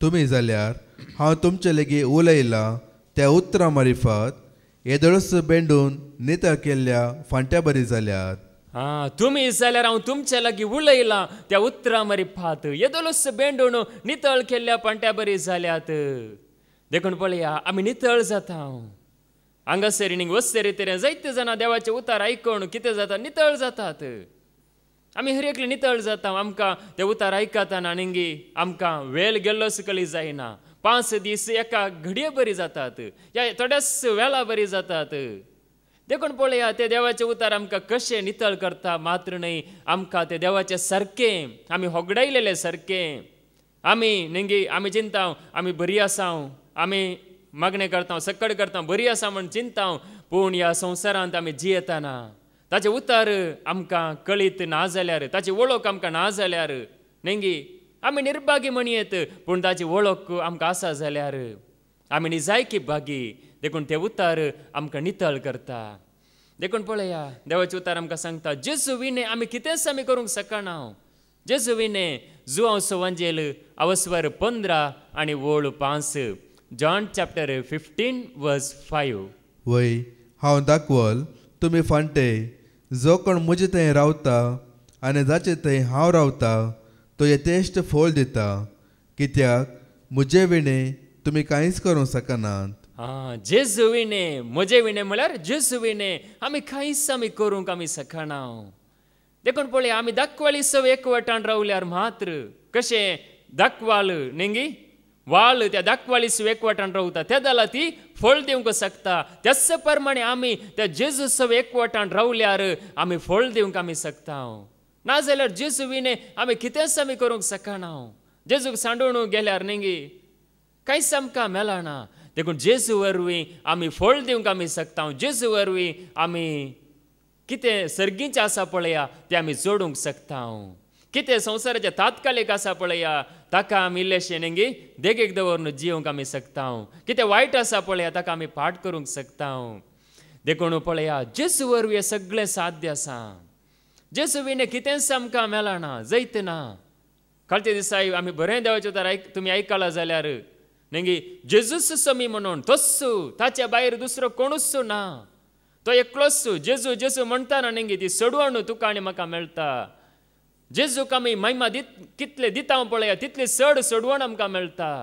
B: तुमी जाल्यार हांव तुमचे लेगीत उलयलां त्या उतरां मारिफत येदळस बेंडून नितळ केल्ल्या फांट्या बरी जाल्यात
A: तुमी जाल्यार हांव तुमच्या लागीं उलयलां त्या उतरां मारिफत येदोलस बेंडून नितळ केल्ल्या फांट्या बरी जाल्यात देखून पळया आमी नितळ जाता हांगासर न्ही वस्ते रितीन जायते जाणां देवाचे उतार आयकून कितें जाता नितळ जातात आमी हर एकले नितळ जाता आमकां ते उतार आयकताना नेंगी आमकां वेळ गेल्लो सकली जायना 5 दीस एका घडये बरी जातात या थोड्याच वेळा बरी जातात देखून पळया ते देवाचे उतार आमकां कशें नितळ करता मात्र न्ही आमकां ते देवाचे सारकें आमी होगडायलेले सारकें आमी नेंगी आमी चिंता आमी बरी आसा आमी मागणें करता सकड करता बरी आसा म्हण चिंता पूण ह्या संवसारांत आमी जियेताना ताचे उतार आमकां कळीत ना जाल्यार ताची वळख आमकां ना जाल्यार नेंगी आमी निर्भागी म्हणयेत पूण ताची वळख आमकां आसा जाल्यार आमी निजायकी भागी देखून ते उतार आमकां नितळ करता देखून पळया देवाचे उतार आमकां सांगता जेजू विणे आमी कितेंच आमी करूंक शकना जेजू विणे जुआंव वांजेल अवस्वर 15 आनी वोळ 5 जॉन चॅप्टर 15 वर्स 5
B: वय हांव दाखवल तुमी फांटे जो कोण म्हजे थंय रावता आनी जाचे थंय हांव रावता तो यथेश्ट फळ दिता कित्याक म्हजे विणे तुमी कांयच करूंक शकनात
A: जेजू विणे म्हजे विणे म्हळ्यार जेजू विणे आमी कांयच आमी करूंक आमी शकना देखून पळया आमी दाखवाली सव एकवटान रावल्यार मात्र कशें दाखवाल नेंगी वाल त्या दाखवाली सव एकवटान रावता त्या जाल्यार ती फळ दिवंक शकता त्याच प्रमाणे आमी त्या जेजू सव एकवटान रावल्यार आमी फळ दिवंक आमी शकता ना जाल्यार जेजू विणे आमी कितेंच आमी करूंक शकना जेजूक सांडून गेल्यार नेंगी कांयच आमकां मेळना देखून जेजू वरवीं आमी फळ दिवंक आमी शकता जेजू वरवीं आमी कितें सर्गीचें आसा पळया तें आमी जोडूंक शकता कितें संवसाराचें तात्कालीक आसा पळया ताका आमी इल्लेशें नेंगी देगेक दवरून जिवंक आमी शकता कितें वायट आसा पळया ताका आमी पाठ करूंक शकता देखून पळया जेजू वरवीं हें सगळें साध्य आसा जेजू विणे कितेंच आमकां मेळना जैत ना कालच्या दिसा आमी बरें देवाचें उतर तुमी आयकलां जाल्यार नेंगी जेजूच समी म्हणून तस्सू ताच्या भायर दुसरो कोणूच ना तो एकलोच जेजू जेजू म्हणटाना नेंगी ती सडवण तुका आनी म्हाका मेळटा जेजूक आमी महिमा कितले दिता पळया तितली सडवण आमकां मेळटा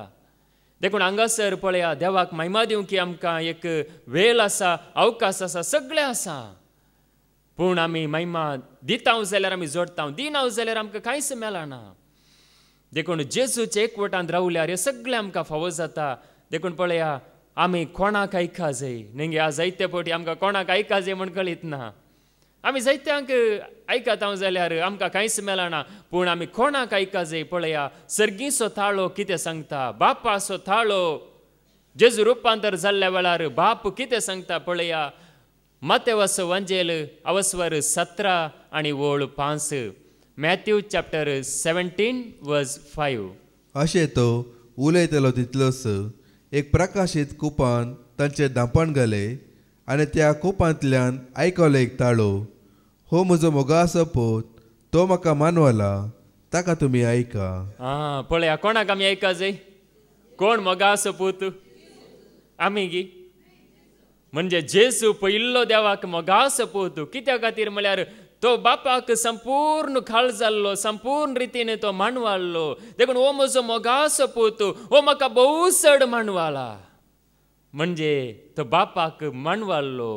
A: देखून हांगासर पळया देवाक महिमा दिवंक आमकां एक वेळ आसा अवकाश आसा सगळें आसा पूण आमी महिमा दिता जाल्यार आमी जोडटा दिना जाल्यार आमकां कांयच मेळना देखून जेजूचे एकवटांत रावल्यार हें सगळें आमकां फावो जाता देखून पळया आमी कोणाक आयका जाय नेंगे आज जायते फावटी आमकां कोणाक आयका जाय म्हण कळीत ना आमी जायत्यांक आयकता जाल्यार आमकां कांयच मेळना पूण आमी कोणाक आयका जाय पळया सर्गीचो ताळो कितें सांगता बापाचो ताळो जेजू रुपांतर जाल्ल्या वेळार बाप कितें सांगता पळया मत्तेवाचो वंजेल अवस्वर 17 आनी वोळ 5 मॅथ्यू चॅप्टर 17 वर्स 5
B: अशें तो उलयतलो तितलोच एक प्रकाशीत कुपान तांचे धांपण घाले आनी त्या कुपांतल्यान आयकलो एक ताळो हो म्हजो मोगाचो पूत तो म्हाका मानवला ताका तुमी आयका
A: पळया कोणाक आमी आयका जाय कोण मोगाचो पूत आमी गी म्हणजे जेजू पयल्लो देवाक मोगाचो पूत कित्या खातीर म्हळ्यार तो बापाक संपूर्ण खाळ जाल्लो संपूर्ण रितीन तो मानवाळ्ळो देखून हो म्हजो मोगाचो पूत हो म्हाका भोव चड मानवाला म्हणजे तो बापाक मानवाळ्ळो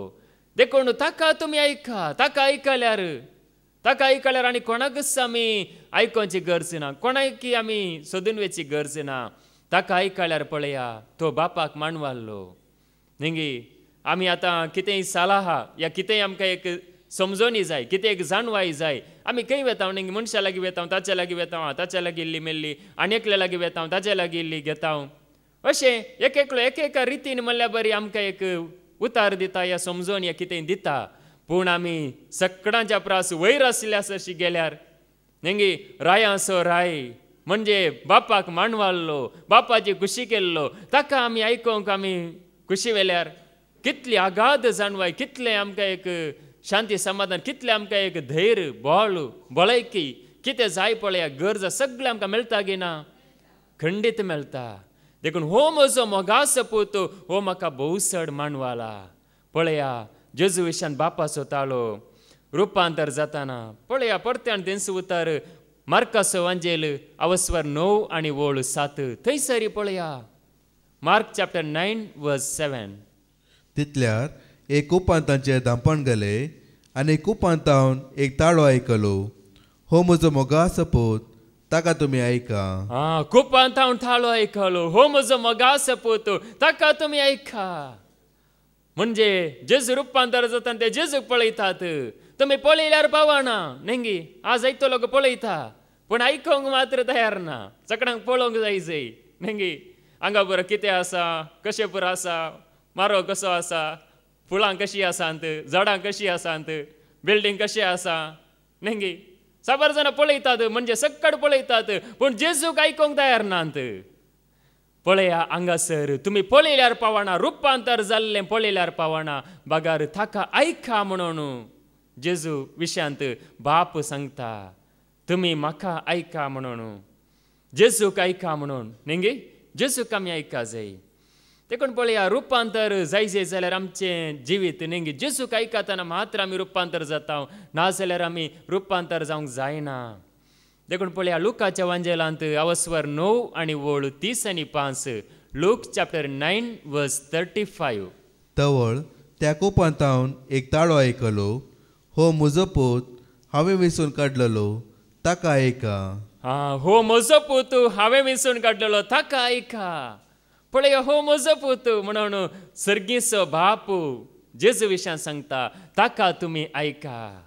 A: देखून ताका तुमी आयका ताका आयकल्यार आनी कोणाकच आमी आयकोवची गरज ना कोणाक आमी सोदून वेची गरज ना ताका आयकल्यार पळया तो बापाक मानवाळ्ळो नेंगी आमी आतां कितेंय सालाहा या कितेंय आमकां एक समजोनी जाय कितें एक जाणवाय जाय आमी खंय वेता नेंगी मनशा लागीं वेता ताच्या लागीं वेता ताच्या लागीं इल्ली मेल्ली आनी एकल्या लागीं वेता ताच्या लागीं इल्ली घेता अशें एकेका रितीन म्हणल्यार बरी आमकां एक उतार दिता या समजोन या कितेंय दिता पूण आमी सगळ्यांच्या प्रास वयर आसल्यास अशी गेल्यार नेंगी रायासो राय म्हणजे बापाक मानवाळ्ळो बापाची खुशी केल्लो ताका आमी आयकोंक आमी खुशी वेल्यार कितली आगाध जाणवाय कितलें आमकां एक शांती समाधान कितलें आमकां एक धैर्य भलायकी कितें जाय पळया गरज सगळें आमकां मेळटा गी ना खंडीत मेळटा देखून हो म्हजो मोगाचो पूत हो म्हाका भोव चड मानवाला पळया जेजू विशान बापाचो ताळो रुपांतर जाताना पळया परत्यान तेंच उतर मार्काचो वंजेल अवस्वर 9 आनी वोळ 7 थंयसरी पळया मार्क चॅप्टर 9 वर्स 7
B: तितल्यार एक कुपांत तांचे धांपण गेले आनी कुपांतावन एक ताळो आयकलो हो म्हजो मोगाचो पूत ताका तुमी आयका
A: कुपांतावन ताळो आयकलो हो म्हजो मोगाचो पूत ताका तुमी आयका म्हणजे जेजू रुपांतर जाता ते जेजूक पळयतात तुमी पळयल्यार पावना नेंगी आज आयतो लोक पळयता पूण आयकोंक मात्र तयार ना सगळ्यांक पळोवंक जाय नेंगी हांगा बरं कितें आसा कशें पुरो आसा मारो कसो आसा फुलां कशीं आसात झाडां कशीं आसात बिल्डींग कशें आसा नेंगी साबार जाणां पळयतात म्हणजे सक्कड पळयतात पूण जेजूक आयकोंक तयार नात पळया हांगासर तुमी पळयल्यार पावना रुपांतर जाल्लें पळयल्यार पावना बागार ताका आयका म्हणून जेजू विशयांत बाप सांगता तुमी म्हाका आयका म्हणून जेजूक आयका म्हणून नेंगी जेजूक आमी आयका जाय देखून पळया रुपांतर जाय जाल्यार आमचें जिवीत नेंगी जेजूक आयकतना मात्र आमी रुपांतर जाता नाजाल्यार आमी रुपांतर जावंक जायना देखून पळया लुकाच्या वंजेलांत अवस्वर 9 आनी वोळ 30 आनी 5 लूक चॅप्टर 9 वर्स 35
B: तवळ त्या कुपांतावन एक ताळो आयकलो हो म्हजो पूत हांवें वेंचून काडलेलो ताका आयका
A: हो म्हजो पूत हांवें वेंचून काडलेलो ताका आयका पळया हो म्हजो पूत म्हणून सर्गीचो बाप जेजू विशयान सांगता ताका तुमी आयका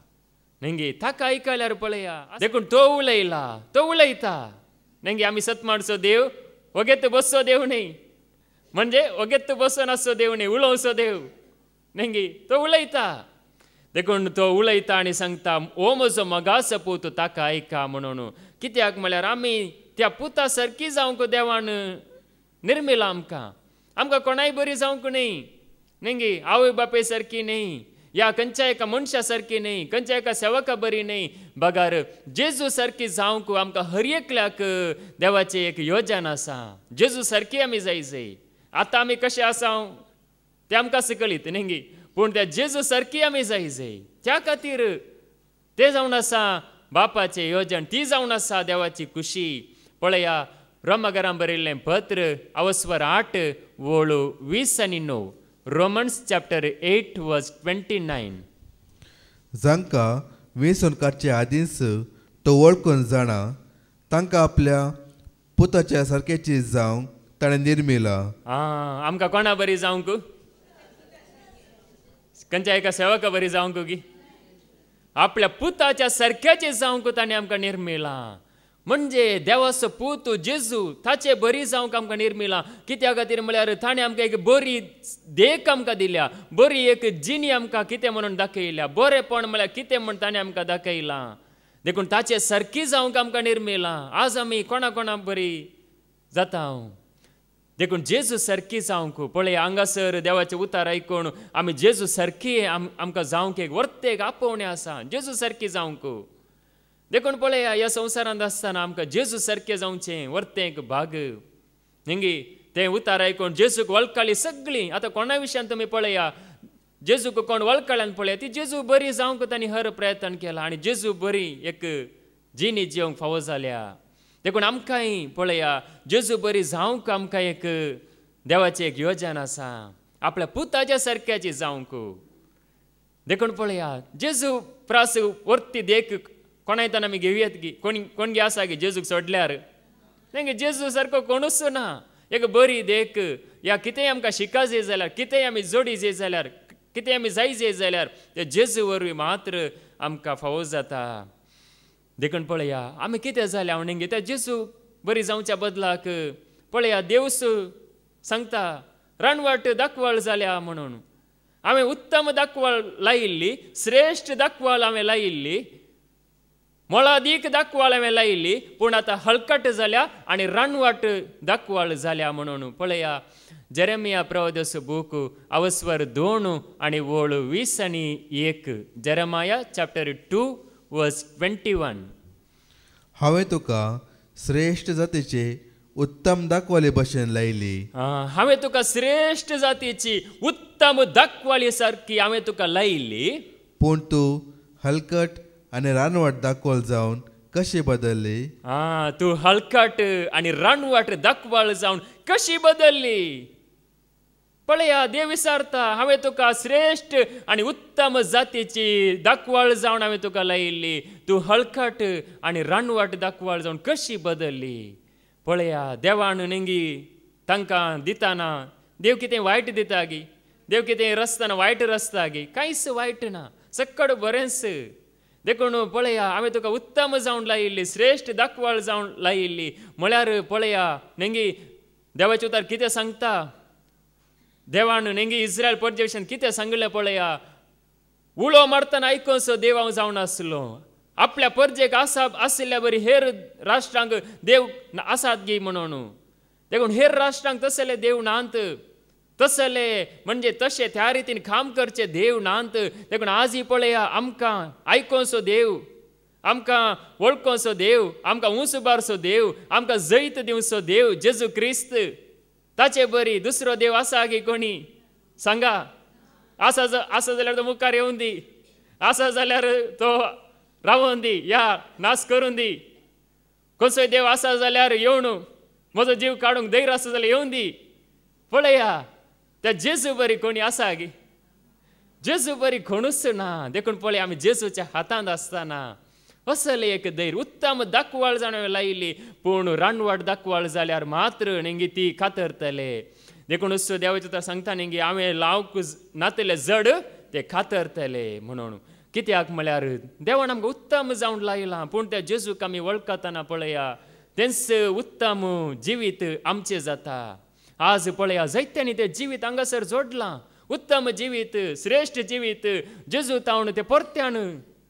A: नेंगी ताका आयकल्यार पळया देखून तो उलयता नेंगी आमी सतमाडचो देव वगेत बसचो देव न्ही म्हणजे वगेत बसोन आसचो देव न्ही उलोवचो देव नेंगी तो उलयता देखून तो उलयता आनी सांगता ओ म्हजो मोगाचो पूत ताका आयका म्हणून. कित्याक म्हळ्यार आमी त्या पुता सारकी जावंक देवान निर्मिला आमकां. आमकां कोणाय बरी जावंक न्ही, न्ही आवय बापय सारकी न्ही, या खंयच्या एका मनशा सारकी न्ही, खंयच्या एका सेवका बरी न्ही, बगार जेजू सारकी जावंक आमकां हर एकल्याक देवाची एक योजना आसा. जेजू सारकी आमी जाय. आतां आमी कशे आसा ते आमकां सकलीत न्ही, पूण त्या जेजू सारकी आमी जाय. त्या खातीर ते जावन आसा बापाचें योजन, ती जावन आसा देवाची खुशी. पळया रोमाकारांक बरयल्लें पत्र अवस्वर 8 वळू 20 आनी 9. रोमन्स चॅप्टर 8 वर्स 29.
B: जांकां वेंसून काडचे आदींच तो वळखून जाणा, तांकां आपल्या पुताच्या सारकेची जावंक ताणें निर्मिला.
A: आमकां कोणा बरी जावंक, खंयच्या एका सेवका बरी जावंक की आपल्या पुताच्या सारक्याची जावंक ताणें आमकां निर्मिला. म्हणजे देवाचो पूत जेजू ताचे बरी जावंक आमकां निर्मिला. कित्या खातीर म्हळ्यार ताणें आमकां एक बरी देख आमकां दिल्या, बरी एक जिणी आमकां कितें म्हणून दाखयल्या, बरेपण म्हळ्यार कितें म्हूण ताणें आमकां दाखयलां. देखून ताचे सारकी जावंक आमकां निर्मिला. आज आमी कोणा बरी जाता. देखून जेजू सारकी जावंक पळय हांगासर देवाचें उतार आयकून आमी जेजू सारकी आमकां जावंक एक वर्तेक आपोवणें आसा. जेजू सारकी जावंक देखून पळया ह्या संवसारांत आसतना आमकां जेजू सारकें जावचें वर्तेक भाग न्ही. तें उतार आयकून जेजूक वळखली सगळीं. आतां कोणा विशयान तुमी पळया, जेजूक कोण वळखल्यान पळया ती जेजू बरी जावंक तांणी हर प्रयत्न केला आनी जेजू बरी एक जिणी जिवंक फावो जाल्या. देखून आमकांय पळया जेजू बरी जावंक आमकां एक देवाची एक योजना आसा, आपल्या पुताच्या सारक्याची जावंक. देखून पळया जेजू प्रास वर्ती देख कोणायतान आमी घेवयात की कोण गे आसा की जेजूक सोडल्यार न्ही. जेजू सारको कोणूच ना. एक बरी देख या कितेंय आमकां शिका जाय जाल्यार, कितेंय आमी जोडी जाय जाल्यार, कितें आमी जाय जाल्यार ते जेजू वरवीं मात्र आमकां फावो जाता. देखून पळया आमी कितें जाल्या न्ही त्या जेजू बरी जावच्या बदलाक पळया देवस सांगता रानवट दाखवाळ जाल्या म्हणून. हांवें उत्तम दाखवाळ लायिल्ली, श्रेश्ठ दाखवाळ हांवें लायिल्ली, मोळादीक दाखवाळ हांवें लायिल्ली, पूण आतां हलकट जाल्या आनी रानवाट दाखवाळ जाल्या म्हणून. पळया जेरेमिया प्रवादस बूक अवस्वर 2 आनी वळू 20 आनी 1. जेरेमाया चॅप्टर 2 वर्स 21.
B: हांवें तुका श्रेश्ठ जातीचे उत्तम दाखवाले भशेन लायली.
A: हांवें तुका श्रेश्ठ जातीची उत्तम दाखवाली सारकी हांवें तुका लायिल्ली,
B: पूण तूं हलकट आनी रानवट दाखवाल जावन कशी बदलली.
A: तूं हलकट आनी रानवट दाखवाळ जावन कशी बदलली. पळया देव विचारता हांवें तुका श्रेश्ठ आनी उत्तम जातीची दाखवाळ जावन हांवें तुका लायिल्ली, तूं हलकट आनी रानवट दाखवाळ जावन कशी बदलली. पळया देवान न्ही तांकां दिताना देव कितें वायट दिता गी, देव कितें रस्ताना वायट रस्ता गी, कांयच वायट ना, सक्कड बरेंच. देखून पळया हांवें तुका उत्तम जावन लायिल्ली, श्रेश्ठ दाखवाळ जावन लायिल्ली. म्हळ्यार पळया न्ही देवाचे उतार कितें सांगता, देवान न्ही इस्रायल परजे विशयान कितें सांगलें पळया. उलो मारतना आयकोसो देव हांव जावन आसलो, आपल्या परजेक आसा आशिल्ल्या बरी हेर राष्ट्रांक देव आसात गी म्हणून. देखून हेर राष्ट्रांक तसले देव नांत, तसले म्हणजे तशें त्या रितीन काम करचे देव नांत. देखून आजय पळया आमकां आयकोसो देव, आमकां वळखोसो देव, आमकां उंचबारसो देव, आमकां जैत दिवचो देव जेजू क्रिस्त. ताचे बरी दुसरो देव आसा गी कोणी सांगा. आसा जाल्यार तो मुखार येवन दी, आसा जाल्यार तो रावोन दी, या नाश करून दी. कसोय देव आसा जाल्यार येवन म्हजो जीव काडूंक धैर्य आसा जाल्यार येवन दी. पळया त्या जेजू बरी कोणी आसा गी, जेजू बरी कोणूच ना. देखून पळय आमी जेजूच्या हातांत आसतना असले एक धैर्य उत्तम दाखवाळ जावन लायिल्ली, पूण रानवट दाखवाळ जाल्यार मात्र न्ही ती खातरतले. देखून असो देवाचे तर सांगता न्ही हांवें लावंक नातले जड ते खातरतले म्हणून. कित्याक म्हळ्यार देवान आमकां उत्तम जावन लायलां, पूण त्या जेजूक आमी वळखतना पळया तेंच उत्तम जिवीत आमचें जाता. आज पळया जायत्यांनी तें जिवीत हांगासर जोडलां. उत्तम जिवीत श्रेष्ठ जिवीत जेजू तावन ते परत्यान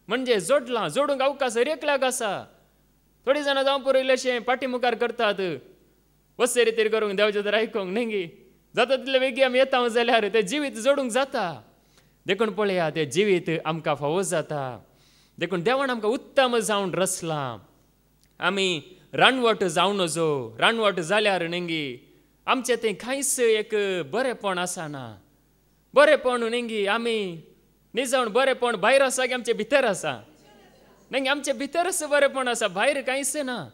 A: म्हणजे जोडूंक अवकाश रेखल्याक आसा. थोडी जाणां जावं पुरयलेशें पाठीमुखार करतात, वस्ते रितीर करूंक देवाचें तर आयकूंक न्ही जाता तितले वेगी आमी येता जाल्यार तें जिवीत जोडूंक जाता. देखून पळया तें जिवीत आमकां फावो जाता. देखून देवान आमकां उत्तम जावन रचलां. आमी रानवट जावन नजो रानवट जाल्यार न्ही आमचें तें कांयच एक बरेंपण आसना. बरेंपण न्ही आमी निजावन बरेंपण भायर आसा की आमचे भितर आसा न्ही आमचे भितरच बरेंपण आसा, भायर कांयच ना.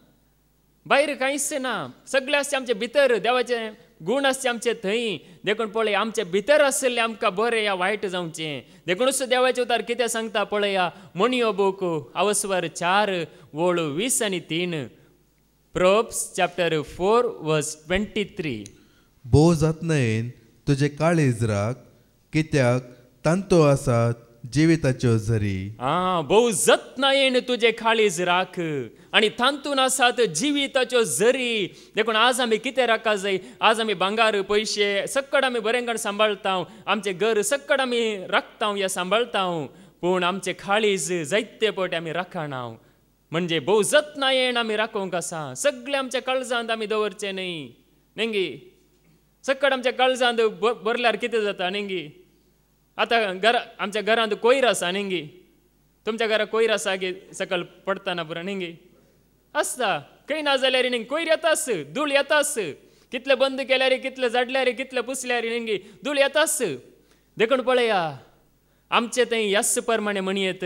A: भायर कांयच ना. सगळें आसचें आमचे भितर देवाचे गूण आसचे आमचे थंय. देखून पळय आमचे भितर आसलें आमकां बरें या वायट जावचें. देखूनच देवाचे उतार कितें सांगता पळया. म्हणयो बूक अवस्वर 4:20-3 Proverbs chapter 4:23.
B: भोव जतनायेन तुजे काळीज राख, कित्याक तांतो आसात जिविताच्यो झरी.
A: भोव जतनायेन तुजे काळीज राख आनी तांतून आसात जिविताच्यो झरी. देखून आज आमी कितें राखा जाय. आज आमी भांगार पयशे सक्कड आमी बरेंकण सांबाळटा, आमचें घर सक्कड आमी राखता या सांबाळटा, पूण आमचें काळीज जायते पट आमी राखना. म्हणजे भोव जतनायेन आमी राखोंक आसा. सगळें आमच्या काळजांत आमी दवरचें न्ही सक्कड आमच्या काळजांत भरल्यार कितें जाता न्ही. आतां आमच्या घरांत कोयर आसा न्ही. तुमच्या घरा कोयर आसा की सकल पडटना पुरो न्ही आसता. खंय ना जाल्यार न्ही कोयर येताच, धूळ येताच. कितले बंद केल्यार कितले जाडल्यार कितले पुसल्यार न्ही धूळ येताच. देखून पळया आमचें तें ह्याच प्रमाणे म्हणयेत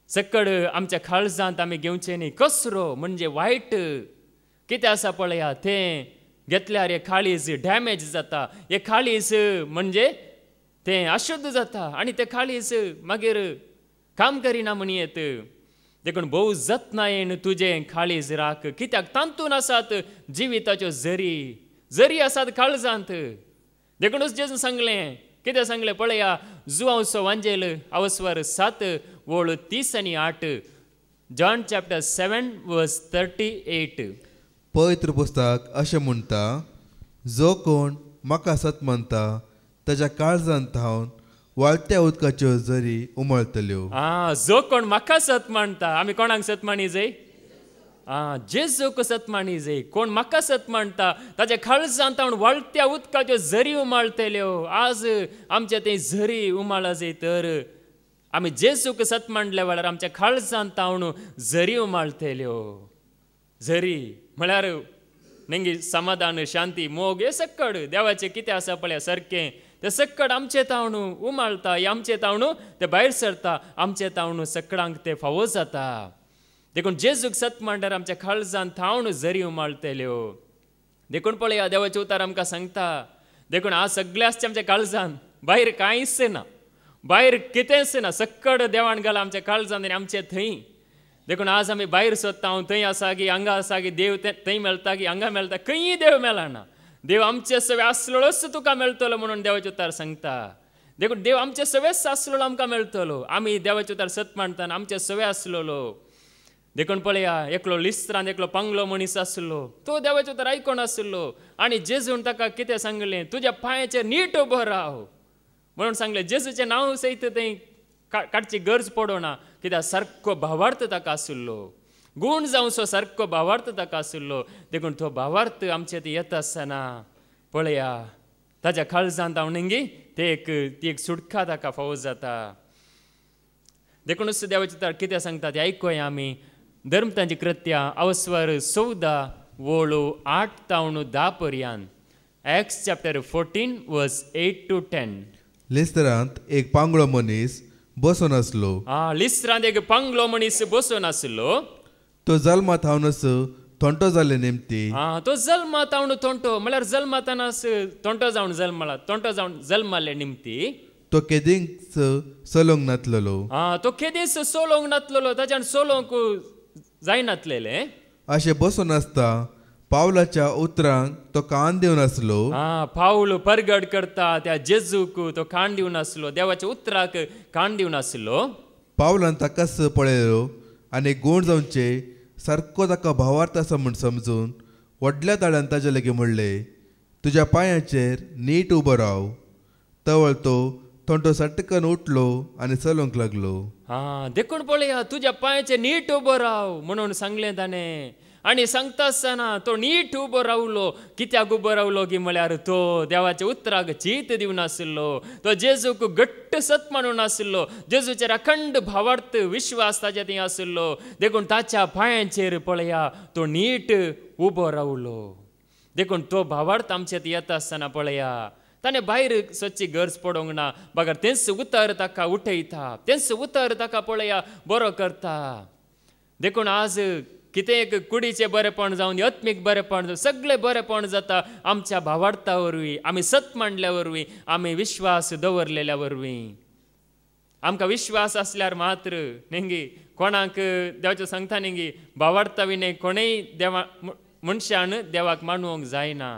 A: सकड आमच्या काळजांत आमी घेवचें न्ही. कसरो म्हणजे वायट कितें आसा पळया तें घेतल्यार हे काळीज डॅमेज जाता. हे काळीज म्हणजे तें अशुद्ध जाता आनी तें काळीज मागीर काम करिना म्हणयेत. देखून भोव जतनायेन तुजें काळीज राख, कित्याक तांतून आसात जिविताच्यो झरी आसात काळजांत. देखूनच जेजून सांगलें कितें सांगलें पळया. जुआंवचो वांजेल अवस्वर 7:30-8 John chapter 7:38.
B: पवित्र पुस्तक अशें म्हणटा, जो कोण म्हाका सत म्हणटा ताच्या काळजांत हांव वाळत्या उदकाच्यो झरी उमळटल्यो.
A: जो कोण म्हाका सत म्हणटा. आमी कोणाक सत मानी जाय. जेजूक सत मानी जाय. कोण म्हाका सत म्हणटा ताच्या काळजांत हांव वाळत्या उदकाच्यो झरी उमळटल्यो. आज आमचे ते झरी उमळा जाय तर आमी जेजूक सत मांडल्या वेळार आमच्या काळजांत हांव झरी उमळटल्यो. झरी म्हळ्यार न्ही समाधान शांती मोग हे सक्कड देवाचें कितें आसा पळय सारकें तें सक्कड आमचें तावण उमाळटा. आमचें तावण तें भायर सरता. आमचें तावण सक्कडांक तें फावो जाता. देखून जेजूक सत मांडल्यार आमच्या काळजांत तावण झरी उमाळटल्यो. देखून पळया देवाचें उतार आमकां सांगता. देखून आज सगळें आसचें आमच्या काळजांत, भायर कांयच ना, भायर कितेंच ना. सक्कड देवान घाला आमच्या काळजांत आनी आमचें थंय. देखून आज आमी भायर सोदता थंय आसा की हांगा आसा की देव थंय मेळटा की हांगा मेळटा. खंयी देव मेळना. देव आमचे सवे आसलोच तुका मेळटलो म्हणून देवाचें उतार सांगता. देखून देव आमचे सवेच आसलो आमकां मेळटलो. आमी देवाचें उतार सत मांडटाना आमचे सवे आसलोलो. देखून पळया एकलो लिस्त्रांत एकलो पांगलो मनीस आसलो. तो देवाचें उतार आयकोन आसलो आनी जेजून ताका कितें सांगलें, तुज्या पांयाचेर नीट उबो राव म्हणून सांगलें. जेजूचें नांव सयत थंय काडची गरज पडोना, कित्याक सारको भावार्थ ताका आसलो. गूण जावचो सारको भावार्थ ताका आसलो. देखून तो भावार्थ आमचे ते येता आसतना पळया ताच्या काळजांत हांव न्ही ती एक सुटका ताका फावो जाता. देखूनच देवाचें उतार कितें सांगता तें आयकुया आमी. धर्मतांची कृत्यां अवस्वर 14:8-10 पर्यंत. Acts chapter 14:8-10.
B: लिस्त्रांत एक पांगळो मनीस बसून आसलो.
A: लिस्त्रांत एक पांगलो मनीस बसून आसलो.
B: तो जल्मात हावनस थोंटो जाले निमती.
A: तो जल्मात हावन थोंटो म्हळ्यार जल्मातानास थोंटो जावन जल्माले निमती.
B: तो केदींच सोलोंक नातलेलो.
A: तो केदींच सोलोंक नातलेलो. ताच्यान सोलोंक जायनातलेले.
B: अशें बसून आसता पावलाच्या उतरांक तो कान दिवन आसलो.
A: पाऊल परगड करता त्या जेजूक तो कान दिवन आसलो. देवाच्या उतराक कान दिवन आसलो.
B: पावलान ताकाच पळयलो आनी गूण जावचे सारको ताका भावार्थ आसा म्हूण समजून व्हडल्या ताळ्यान ताचे लागीं म्हणलें, तुज्या पांयाचेर नीट उबो राव. तवळ तो थोंटो सटकन उठलो आनी चलोंक लागलो.
A: देखून पळया तुज्या पांयाचे नीट उबो राव म्हणून सांगलें ताणें. आनी सांगता आसतना तो नीट उबो रावलो. कित्याक उबो रावलो की म्हळ्यार तो देवाच्या उतराक चीत दिवनाशिल्लो. तो जेजूक घट्ट सत मानून आशिल्लो. जेजूचेर अखंड भावार्थ विश्वास ताच्या थंय आशिल्लो. देखून ताच्या पांयांचेर पळया तो नीट उबो रावलो. देखून तो भावार्थ आमचे येता आसतना पळया ताणें भायर सच्ची गरज पडोंक ना. बगर तेंच उतर ताका उठयता. तेंच उतर ताका पळया बरो करता. देखून आज कितें कुडीचें बरेपण जावन आत्मीक बरेपण सगळें बरेपण जाता आमच्या भावार्था वरवीं. आमी सत मांडल्या वरवीं, आमी विश्वास दवरलेल्या वरवीं. आमकां विश्वास आसल्यार मात्र न्ही कोणाक देवाचें सांगता न्ही भावार्था विने कोणेय देवा मनशान देवाक मानूंक जायना.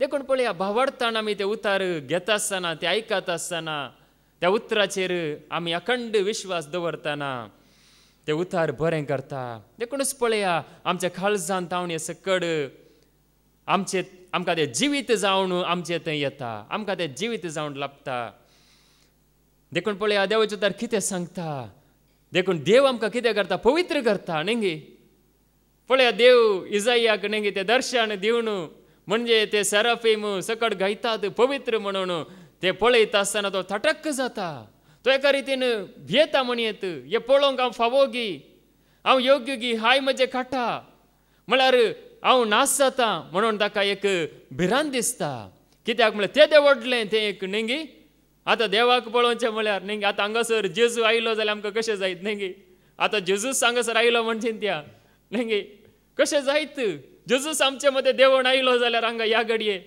A: देखून पळया भावार्थान आमी ते उतार घेता आसतना ते आयकता आसतना त्या उतराचेर आमी अखंड विश्वास दवरतना ते उतार बरें करता. देखूनच पळया आमच्या काळजांत तावणे सकड आमकां ते जिवीत जावन आमचे थंय येता. आमकां ते जिवीत जावन लाभता. देखून पळया देवाचें उतार कितें सांगता. देखून देव आमकां कितें करता पवित्र करता न्ही. पळया देव इजायाक न्ही ते दर्शन दिवन म्हणजे ते सेराफीम सकट गायतात पवित्र म्हणून ते पळयता आसतना तो थटक्क जाता. तो एका रितीन भियेता म्हणयत हे पळोवंक हांव फावो गी, हांव योग्य गी, हाय म्हजे काटा म्हळ्यार हांव नास जाता म्हणून ताका एक भिरांत दिसता. कित्याक म्हळ्यार तें देवडलें तें एक न्ही. आतां देवाक पळोवचें म्हळ्यार न्ही आतां हांगासर जेजू आयलो जाल्यार आमकां कशें जायत न्ही. आतां जेजूस हांगासर आयलो म्हणजे त्या न्ही कशें जायत. जेजूस आमचे मदें देवण आयलो जाल्यार हांगा ह्या घडये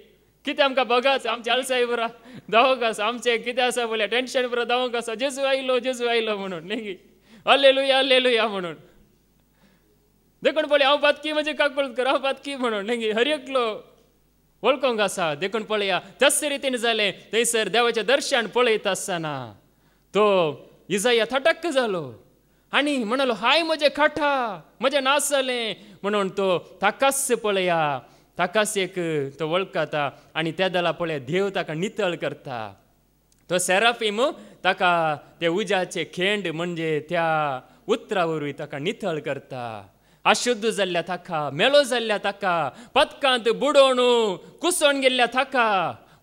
A: कितें आमकां बगाच आमचे आलसाय बरा धांवक आसा. आमचें कितें आसा बोल्या टेन्शन बरा धांवक आसा. जेजू आयलो म्हणून न्ही हल्लेलुया हल्लेलुया म्हणून. देखून पळय हांव बातकी म्हणजे काकुळकर हांव बातकी म्हणून न्ही हर एकलो वळखोंक आसा. देखून पळया तस रितीन जालें. थंयसर देवाचें दर्शन पळयता आसतना तो इजाया थटक्क जालो आनी म्हणलो हाय म्हजे काठा म्हजें नास जालें म्हणून तो ताकाच पळया ताकाच एक तो वळखता. आनी त्या दला पळया देव ताका नितळ करता. तो सेराफीम ताका ते उज्याचे खेंड म्हणजे त्या उतरा वरवीं ताका नितळ करता. अशुद्ध जाल्ल्या ताका, मेलो जाल्ल्या ताका, पदकांत बुडोवन कुसोन गेल्ल्या ताका,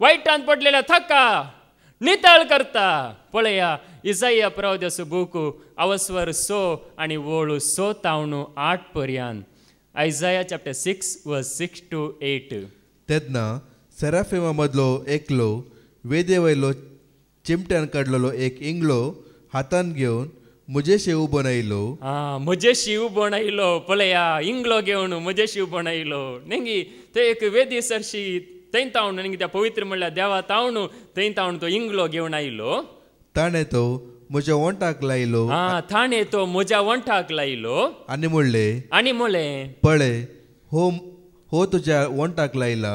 A: वायटांत पडलेल्या ताका नितळ करता. पळया इजाया प्रवाद्याचो बूक अवस्वर 6 आनी वोळ 6 तावन 8 पर्यंत. Isaiah chapter 6 verse 6 to 8.
B: तेन्ना सेराफिमा मदलो एकलो वेदे वयलो चिमट्यान काडलेलो एक इंगळो हातान घेवन म्हजेशी उबो आयलो.
A: म्हजेशी उबो आयलो. पळया इंगळो घेवन म्हजेशी उबो आयलो न्ही. ते एक वेदी सरशी थंय तावन न्ही त्या पवित्र म्हणल्यार देवा तावन थंय तावन तो इंगळो घेवन आयलो.
B: ताणें तो म्हज्या वंटाक लायलो.
A: ताणें तो म्हज्या वंटाक लायलो
B: आनी म्हणलें पळय हो तुज्या वंटाक लायला.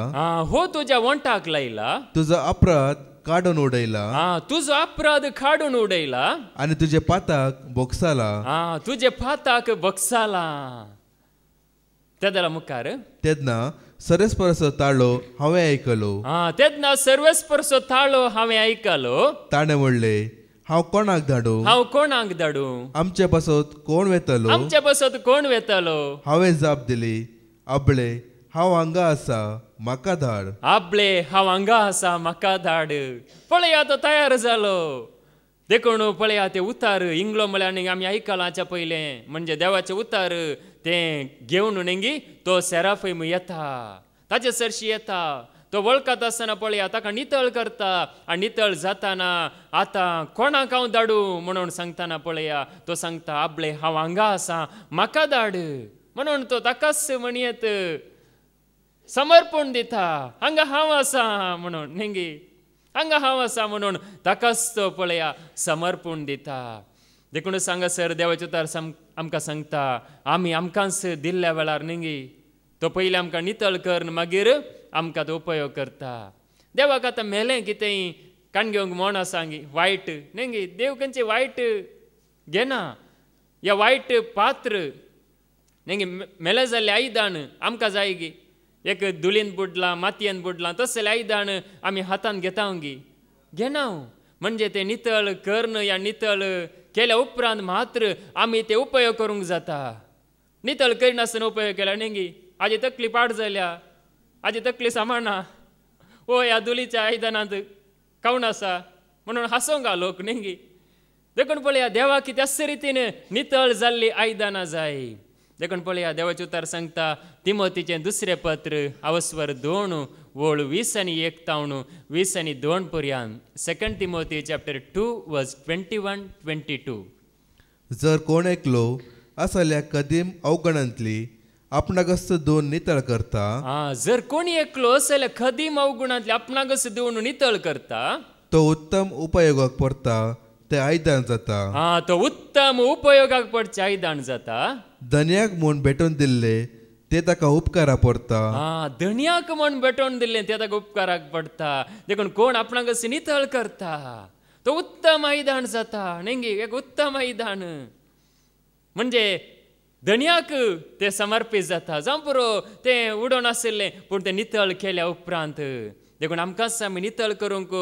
A: हो तुज्या वंटाक लायला.
B: तुजो अपराध काडून उडयला.
A: तुजो अपराध काडून उडयला.
B: आनी तुजे पाताक बोगसाला.
A: तुजे पाताक बोगसाला. तेदला मुखार
B: तेन्ना सर्वेस्परसो ताळो हांवें आयकलो.
A: तेन्ना सर्वेस्परसो ताळो हांवें आयकलो.
B: ताणें म्हणलें हांव कोणाक धाडू. आमचे बसत कोण वेतलो. हांवें जाप दिली आबळे हांव हांगा आसा म्हाका धाड. पळया तो तयार जालो. देखून पळया ते उतार इंगलो म्हळ्यार न्ही आमी आयकलां हाच्या पयलें म्हणजे देवाचें उतार तें घेवन न्ही तो सेराफीम येता. ताचे सरशी येता. तो वळखत आसतना पळया ताका नितळ करता. आनी नितळ जाताना आतां कोणाक हांव धाडू म्हणून सांगतना पळया तो सांगता आबळे हांव हांगा आसा म्हाका धाड म्हणून तो ताकाच म्हणयत समर्पण दिता. हांगा हांव आसा म्हणून न्ही हांगा हांव आसा म्हणून ताकाच तो पळया समर्पण दिता. देखून सांगासर देवाचें उतार आमकां सांगता आमी आमकांच दिल्ल्या वेळार न्ही तो पयलीं आमकां नितळ कर मागीर आमकां तो उपयोग करता. देवाक आतां मेलें कितेंय काण घेवंक म्हण आसा वायट न्ही देव खंयचें वायट घेना. ह्या वायट पात्र न्ही मेले जाल्लें आयदान आमकां जाय गी. एक धुलीन बुडलां मातयेन बुडलां तसलें आयदान आमी हातान घेता गी
A: घेनाव. म्हणजे ते नितळ करणं या नितळ केल्या उपरांत मात्र आमी ते उपयोग करूंक जाता. नितळ करिनासतना उपयोग केला नेंगी आजी तकली पाड जाल्या, आजी तकली सांबाळना, ओ ह्या दुलीच्या आयदनांत कावण आसा म्हणून हांसोंक लोक नेंगी. देखून पळया देवाक त्याच रितीन नितळ जाल्ली आयदनां जाय. देखून पळया देवाचे उतार सांगता तिमोथीचें दुसरें पत्र अवस्वर 2 वोळ 20 आनी 1 20 आनी 2 पर्यंत. 2 तिमोथी चॅप्टर 2 वर्स 21-22.
B: जर कोण एकलो असल्या कदीम अवगणांतली आपणाकच दोन नितळ करता,
A: जर कोणी एकलो असल्या कदीम अवगुणांतली आपणाकच दोन नितळ करता,
B: तो उत्तम उपयोगाक पडटा ते आयदान जाता.
A: तो उत्तम उपयोगाक पडचे आयदान जाता.
B: धन्याक म्हूण भेटून दिल्ले ते ताका उपकारा पडटा.
A: धन्याक म्हूण भेटोवन दिल्लें ते ताका उपकाराक पडटा. देखून कोण आपणाक नितळ करता तो उत्तम आयदान जाता. नेंगी एक उत्तम आयदान म्हणजे धन्याक ते समर्पीत जाता. जावं पुरो ते उडोवन आशिल्लें पूण ते नितळ केल्या उपरांत. देखून आमकांच आमी नितळ करूंक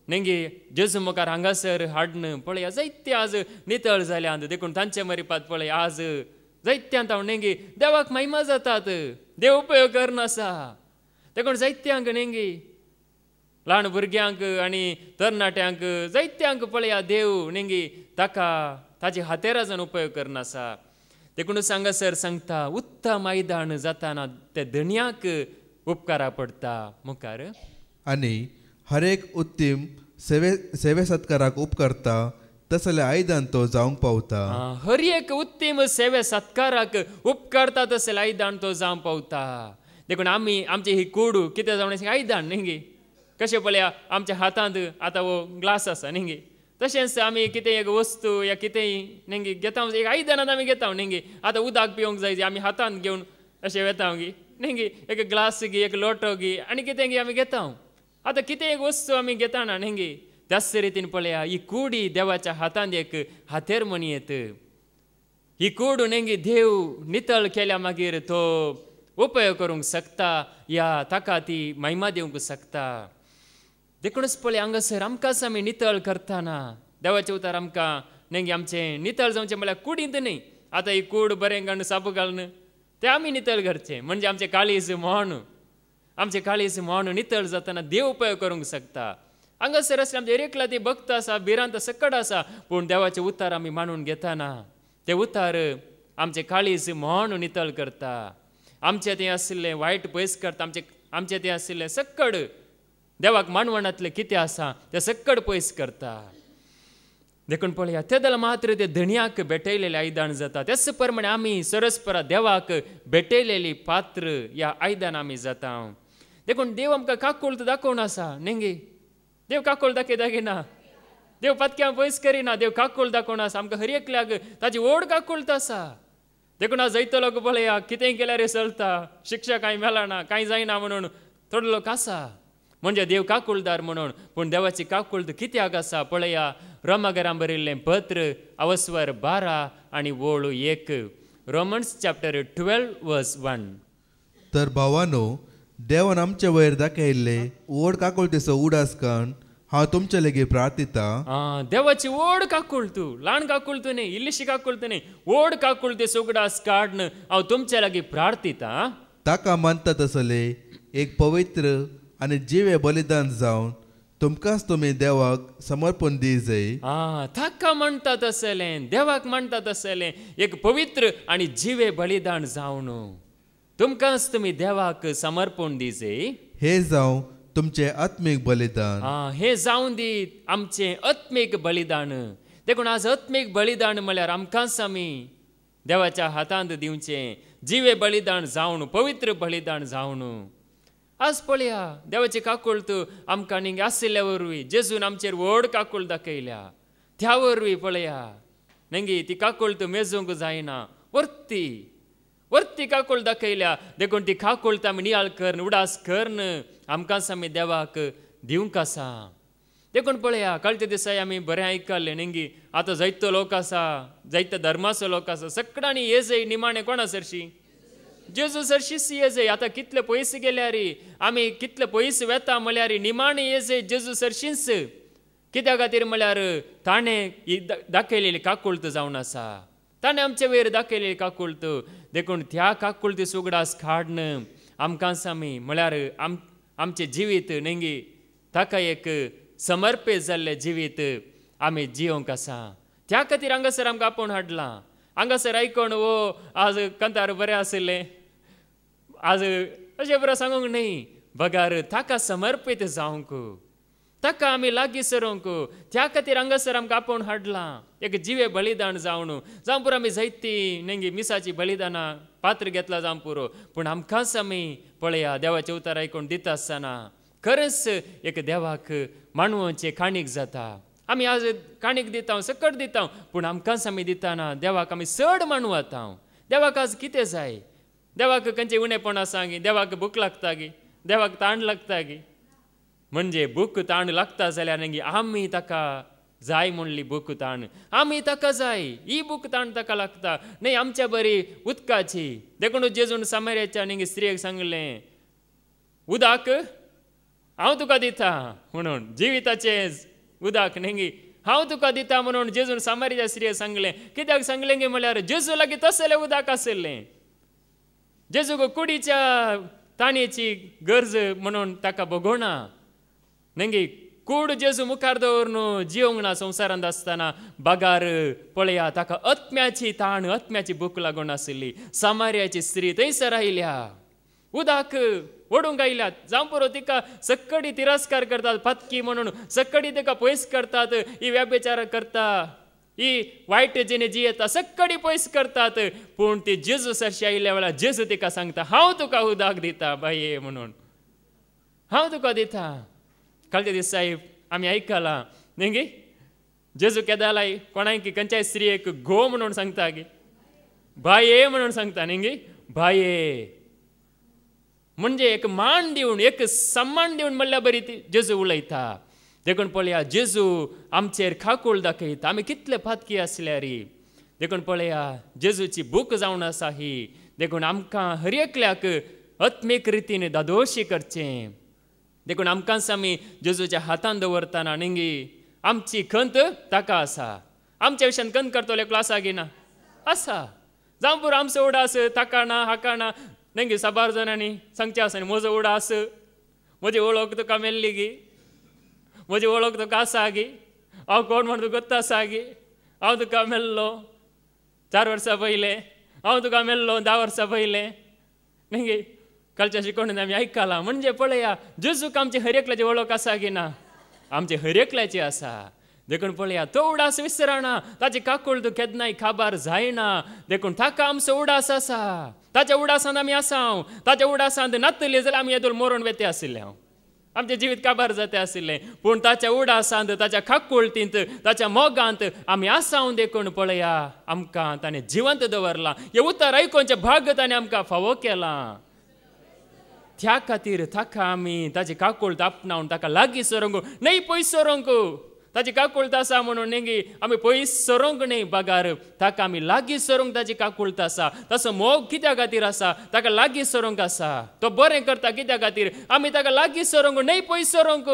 A: नेंगी जेजू मुखार हांगासर हाडन पळया जायते आज नितळ जाल्यात. देखून तांचे मरीपात पळय आज जायत्यांत हांव नेंगी देवाक महिमा जातात. देव उपयोग करना आसा. देखून जायत्यांक नेंगी ल्हान भुरग्यांक आनी तरणाट्यांक जायत्यांक पळया देव नेंगी ताका ताचे हातेराजन उपयोग करना आसा. देखून हांगासर सांगता उत्तम आयदान जाताना ते धन्याक उपकारा पडटा मुखार.
B: आनी हर एक उत्तम सेवे सत्काराक उपकारता तसले आयदान तो जावंक पावता.
A: हर एक उत्तम सेवे सत्काराक उपकारता तसले आयदान तो जावंक पावता. देखून आमी आमची ही कूड कितें जावं आयदान नेंगी कशें पळया आमच्या हातांत आतां वो ग्लास आसा नेंगी तशेंच आमी कितें एक वस्तू या कितेंय नेंगी घेता एक आयदनांत आमी घेता नेंगी. आतां उदक पिवंक जाय आमी हातांत घेवन अशें वेता गी नेंगी एक ग्लास गी एक लोटो गी आनी कितें गी आमी घेता. आतां कितें एक वस्तू आमी घेताना नेंगी त्याच रितीन पळया ही कूड ही देवाच्या हातांत एक हातेर म्हणयेत. ही कूड नेंगी देव नितळ केल्या मागीर तो उपयोग करूंक शकता या ताका ती महिमा दिवंक शकता. देखूनच पळय हांगासर आमकांच आमी नितळ करतना देवाचे उतार आमकां नेंगी आमचें नितळ जावचें म्हळ्यार कुडींत न्ही. आतां ही कूड बरें घालून साप घालून तें आमी नितळ करचें म्हणजे आमचें काळीज म्हण आमचें काळीज म्हण नितळ जातना देव उपयोग करूंक शकता. हांगासर आसलें आमचें रेखला ती भक्त आसा भिरांत सकट आसा पूण देवाचे उतार आमी मानून घेताना ते उतार आमचें काळीज म्हण नितळ करता. आमचें तें आशिल्लें वायट पयस करता. आमचें तें आशिल्लें सक्कड देवाक मानवणांतलें कितें आसा तें सक्कड पयस करता. देखून पळया ते जाल्यार मात्र ते धन्याक भेटयलेलें आयदान जाता. तेच प्रमाणे आमी सरस्परा देवाक भेटयलेली पात्र ह्या आयदान आमी जाता. देखून देव आमकां काकूळट दाखोवन आसा नेंगी. देव काकूळ दाखयना. देव पत्क्यां पयस करिना. देव काकूळ दाखोवन आसा. आमकां हर एकल्याक ताची ओड काकूळट आसा. देखून आज जायतो लोक पळया कितेंय केल्यार चलता शिक्षा कांय मेळना कांय जायना म्हणून थोडे लोक आसा म्हणजे देव काकूळदार म्हणून. पूण देवाची काकूळट कित्याक आसा पळया रोमागरां बरयल्लें पत्र अवस्वर 12 आनी वोळ 1 रोमन्स चॅप्टर 12 वर्स 1.
B: तर भावानो देवान आमचे वयर दाखयल्ले ओड काकूळटेचो उडास काण हांव तुमचे लेगीत प्रार्थिता.
A: देवाची ओड काकूळट ल्हान काकूळट न्ही इल्लीशी काकूळट न्ही ओड काकूळटेचो उगडास काडन हांव तुमचे लागीं प्रार्थिता.
B: ताका मानता तसले एक पवित्र आनी जिवे बलिदान जावन तुमकांच तुमी देवाक समर्पण दी जाय.
A: ताका म्हणटा तसलें देवाक म्हणटा तसलें एक पवित्र आनी जिवे बलिदान जावन तुमकांच तुमी देवाक समर्पण दी जाय.
B: हे जावं तुमचें आत्मीक बलिदान.
A: हे जावन दी आमचें आत्मीक बलिदान. देखून आज आत्मीक बलिदान म्हळ्यार आमकांच आमी देवाच्या हातांत दिवचें जिवे बलिदान जावन पवित्र बलिदान जावन. आज पळया देवाची काकूळट आमकां न्ही आशिल्ल्या वरवीं जेजून आमचेर व्हड काकूळ दाखयल्या त्या वरवीं पळया नेंगी ती काकूळट मेजूंक जायना. वर्ती काकूळ दाखयल्या. देखून ती काकूळट आमी नियाळ करन उडास करन आमकांच आमी देवाक दिवंक आसा. देखून पळया कालच्या दिसा आमी बरें आयकल्लें नेंगी आतां जायतो लोक आसा जायते धर्माचो लोक आसा सगळ्यांनी येजय निमाणें कोण आसरशी जेजू सरशीस येजे आता कितले पयस गेल्यार आमी कितले पयस वेता म्हळ्यार निमाणे येजे जेजू सरशींस कित्या खातीर म्हळ्यार ताणें दाखयलेली काकुळत जावन आसा ताणें आमचे वयर दाखयलेली काकुळत देखून त्या काकुळती सुगडास काडन आमकां सामी म्हळ्यार आमचें जिवीत नेंगी ताका एक समर्पीत जाल्लें जिवीत आमी जियोंक आसा त्या खातीर हांगासर आमकां आपोवन हाडलां हांगासर आयकोन आज कंतार बरें आशिल्लें आज अशें बरें सांगूंक न्ही बगार ताका समर्पीत जावंक ताका आमी लागीं सरूंक त्या खातीर हांगासर आमकां आपोवन हाडलां एक जिवे बलिदान जावन पुरो आमी जायतीं नेंगी मिसाची बलिदानां पात्र घेतला जावं पुरो पूण आमकांच आमी पळया देवाचें उतर आयकून दिता आसतना खरेंच एक देवाक मानवाचें काणीक जाता आमी आज काणीक दिता सकट दिता पूण आमकांच आमी दिताना देवाक आमी चड मानवता देवाक आज कितें जाय देवाक खंयचें उणेपणां सांगी देवाक भूक लागता गी देवाक ताण लागता गी म्हणजे भूक ताण लागता जाल्यार नेंगी आमी ताका जाय म्हणली भूक ताण आमी ताका जाय ही भूक ताण ताका लागता न्ही आमच्या बरी उदकाची देखून जेजून सामर्याच्या नेंगी स्त्रियेक सांगलें उदक हांव तुका दिता म्हणून जिविताचें उदक नेंगी हांव तुका दिता म्हणून जेजून सामर्याच्या स्त्रियेक सांगलें कित्याक सांगलें गे म्हळ्यार जेजू लागीं तसलें उदक आशिल्लें जेजूक कुडीच्या ताणयेची गरज म्हणून ताका भोगोना नेंगी कूड जेजू मुखार दवरून जियोंक ना संवसारांत आसतना बागार पळया ताका आत्म्याची ताण आत्म्याची भूक लागून आशिल्ली सामर्याची स्त्री थंयसर आयल्या उदक ओडूंक आयल्यात जावं पुरो तिका सक्कडी तिरस्कार करतात पत्की म्हणून सक्कडी तिका पयस करतात ही व्यभिचार करता ही वायट जिणे जियेता सक्कडी पयस करतात पूण ती जेजू सरशी आयल्या वेळार जेजू तिका सांगता हांव तुका उदक दिता बाये म्हणून हांव तुका दिता कालच्या दिसाय आमी आयकलां न्ही गे जेजू केदालाय कोणाक खंयच्याय स्त्रियेक घो म्हणून सांगता गे बाये म्हणून सांगता न्ही गे बाये म्हणजे एक मान दिवन एक सम्मान दिवन म्हणल्यार बरी ती जेजू उलयता देखून पळया जेजू आमचेर खाकूळ दाखयता आमी कितले फातकी आसल्यार देखून पळया जेजूची भूक जावन आसा ही देखून आमकां हर एकल्याक आत्मीक रितीन दादोशी करचें देखून आमकांच आमी जेजूच्या हातान दवरतना नेंगी आमची खंत ताका आसा आमच्या विशयान खंत करतले क्लासा घेना आसा जावं पुरो आमचो उडास ताका ना हाका ना नेंगी साबार जाणांनी सांगचें आसा न्ही म्हजो उडास म्हजी वळख तुका मेल्ली गी म्हजी वळख तुका आसा गी हांव कोण म्हण तुका गोत्ता आसा गी हांव तुका मेल्लो 4 वर्सां पयलें हांव तुका मेल्लो 10 वर्सां पयलें नेंगी कालच्या शिकवणेन आमी आयकलां म्हणजे पळया जेजूक आमचे हर एकल्याची वळख आसा की ना आमचे हर एकल्याची आसा देखून पळया तो उडास विसरना ताची काकूळ तूं केन्नाय काबार जायना देखून ताका आमचो उडास आसा ताच्या उडासांत आमी आसा ताच्या उडासांत नातली जाल्यार आमी येदोळ मरून वेते आशिल्ले आमचें जिवीत काबार जाते आशिल्लें पूण ताच्या उडासांत ताच्या काकुळतींत ताच्या मोगांत आमी आसा देखून पळया आमकां ताणें जिवंत दवरलां हें उतर आयकोनचें भाग्य ताणें आमकां फावो केलां त्या खातीर ताका आमी ताची काकुळत आपणावन ताका लागीं सरोंक न्हय पयस सरोंक ताची काकुळत आसा म्हणून नेंगी आमी पयस सरोंक न्हय बागार ताका आमी लागीं सरोंक ताची काकुळत आसा ताचो मोग कित्या खातीर आसा ताका लागीं सरोंक आसा तो बरें करता कित्या खातीर आमी ताका लागीं सरोंक न्हय पयस सरोंक